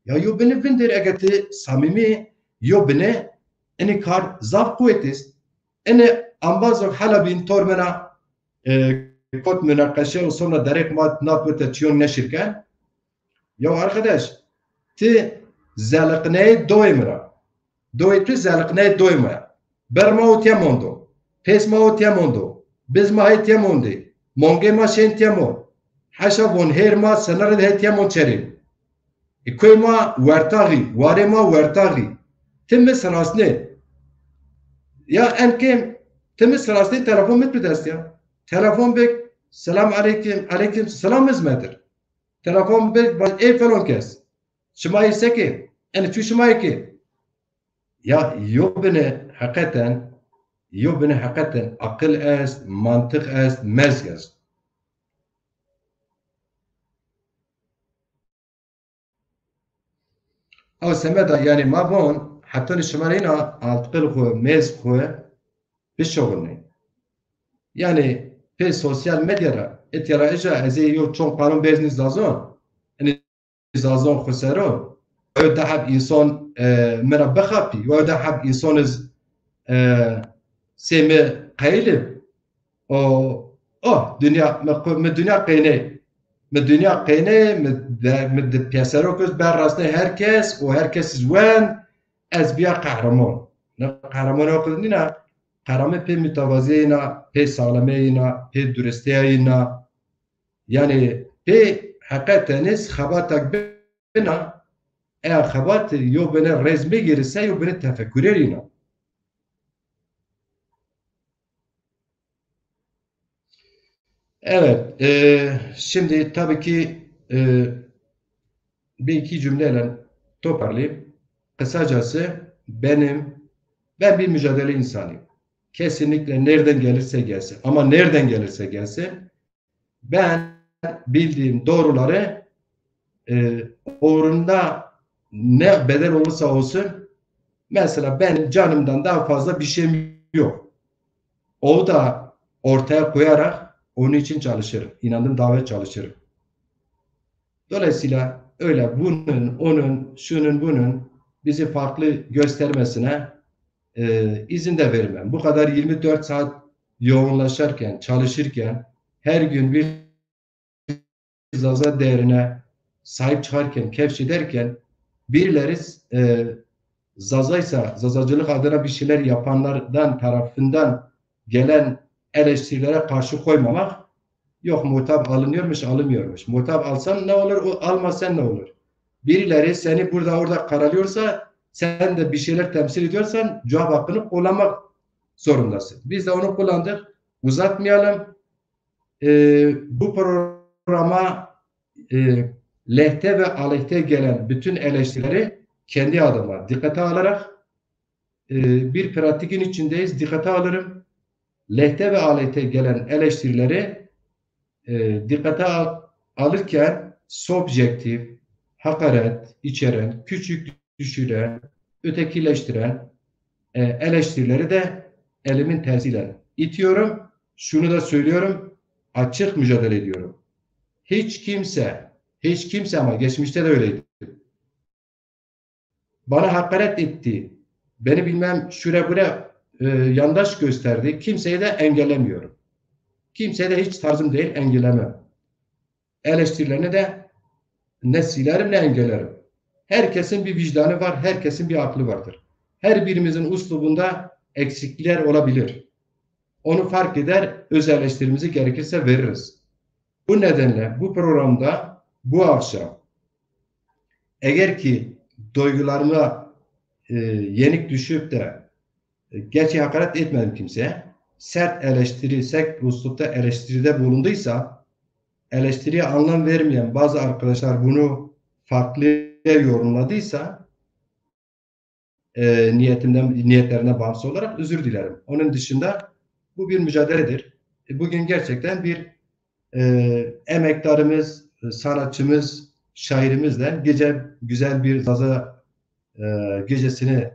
S1: یا یو بنه بندر اگر تی samimi یو بنه اینی کار zaf kuvvetiz اینه ambazok halabin tormena kod münakaşe ve sonra direkt mat napıta çiyon neşirken ya arkadaş ti zelqney doymra doytu zelqney doymaya berma utyamondo pesma utyamondo bizma utyamondi monge ma sentyamo hasha von herma sanar hetyamon çerin ikoyma wertagi warema wertagi timis rasne ya enkem timis rasne telefon mitbedest ya telefon bek selam aleyküm selam hizmettir telefon bek ey falan kes şmayı seki yani şu şmayı ki ya yok beni hakikaten akıl est, mantık est, mezg est. Ama semeda yani mabon hatta nişmarina altkıl xwe mez xwe bişoğunne. Yani pe sosyal medyada etiyara eja eze yo çok kanun bezni zazon. Yani zazon khusero. O da hab insan mera bexapi. O da hab insan semi qaylib. Dünya dünya qeyne. Dünya qeyne med piyasaro köz ber rastne herkes o herkes zwen ez biya kahraman. Ne kahraman okudina kahraman pe mütevaziyina, pe sağlamayina, pe dürestiyina yani pe hakikateniz xabatak bina eğer xabat yo bana rezme girirse yo bana tefekkürerina. Evet, şimdi tabii ki bir iki cümleyle toparlayayım. Kısacası ben bir mücadele insanıyım. Kesinlikle nereden gelirse gelsin. Ama nereden gelirse gelsin ben bildiğim doğruları uğrunda ne bedel olursa olsun mesela benim canımdan daha fazla bir şeyim yok. O da ortaya koyarak onun için çalışırım. İnandığım davet çalışırım. Dolayısıyla öyle bunun, onun, şunun, bunun bizi farklı göstermesine izin de vermem. Bu kadar 24 saat yoğunlaşırken, çalışırken, her gün bir zaza değerine sahip çıkarken, kevşederken birileri zazaysa, zazacılık adına bir şeyler yapanlardan tarafından gelen eleştirilere karşı koymamak yok muhtap alınıyormuş, alınmıyormuş. Muhtap alsan ne olur, almasan ne olur? Birileri seni burada orada karalıyorsa sen de bir şeyler temsil ediyorsan cevap hakkını kullanmak zorundasın. Biz de onu kullandık. Uzatmayalım. Bu programa lehte ve aleyhte gelen bütün eleştirileri kendi adıma dikkate alarak bir pratikin içindeyiz. Dikkate alırım. Lehte ve aleyhte gelen eleştirileri dikkate alırken subjektif, hakaret içeren, küçük düşüren, ötekileştiren eleştirileri de elimin tersiyle itiyorum. Şunu da söylüyorum, açık mücadele ediyorum. Hiç kimse ama geçmişte de öyleydi. Bana hakaret etti, beni bilmem şuraya buraya yandaş gösterdi. Kimseyi de engellemiyorum. Kimseye de hiç tarzım değil, engellemem. Eleştirilerini de ne silerim ne engellerim. Herkesin bir vicdanı var, herkesin bir aklı vardır. Her birimizin üslubunda eksiklikler olabilir. Onu fark eder, öz eleştirimizi gerekirse veririz. Bu nedenle bu programda bu akşam eğer ki duygularıma yenik düşüp de gerçi hakaret etmedim kimseye, sert eleştiri, sert üslupta eleştiride bulunduysa, eleştiriye anlam vermeyen bazı arkadaşlar bunu farklı yorumladıysa niyetlerine bağımsız olarak özür dilerim. Onun dışında bu bir mücadeledir. Bugün gerçekten bir emektarımız, sanatçımız, şairimizle güzel bir zaza gecesini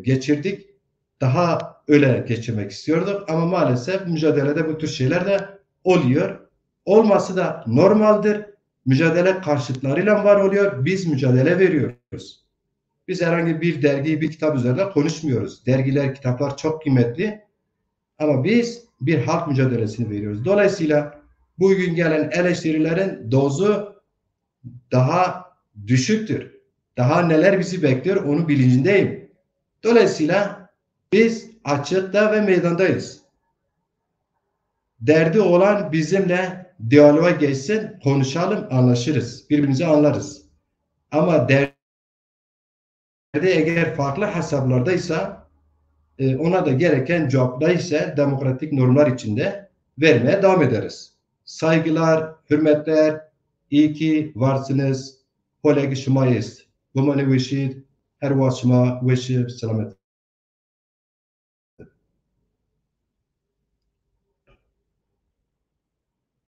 S1: geçirdik. Daha öyle geçirmek istiyorduk ama maalesef mücadelede bu tür şeyler de oluyor. Olması da normaldir. Mücadele karşıtlarıyla var oluyor. Biz mücadele veriyoruz. Biz herhangi bir dergi, bir kitap üzerinde konuşmuyoruz. Dergiler, kitaplar çok kıymetli. Ama biz bir halk mücadelesini veriyoruz. Dolayısıyla bugün gelen eleştirilerin dozu daha düşüktür. Daha neler bizi bekliyor onun bilincindeyim. Dolayısıyla biz açıkta ve meydandayız. Derdi olan bizimle diyaloğa geçsin, konuşalım, anlaşırız. Birbirimizi anlarız. Ama derdi eğer farklı hesaplardaysa ona da gereken cevaplaysa demokratik normlar içinde vermeye devam ederiz. Saygılar, hürmetler, iyi ki varsınız. Kolegi şuma jest. Bu mani veşid, her vaşma veşid, selamet.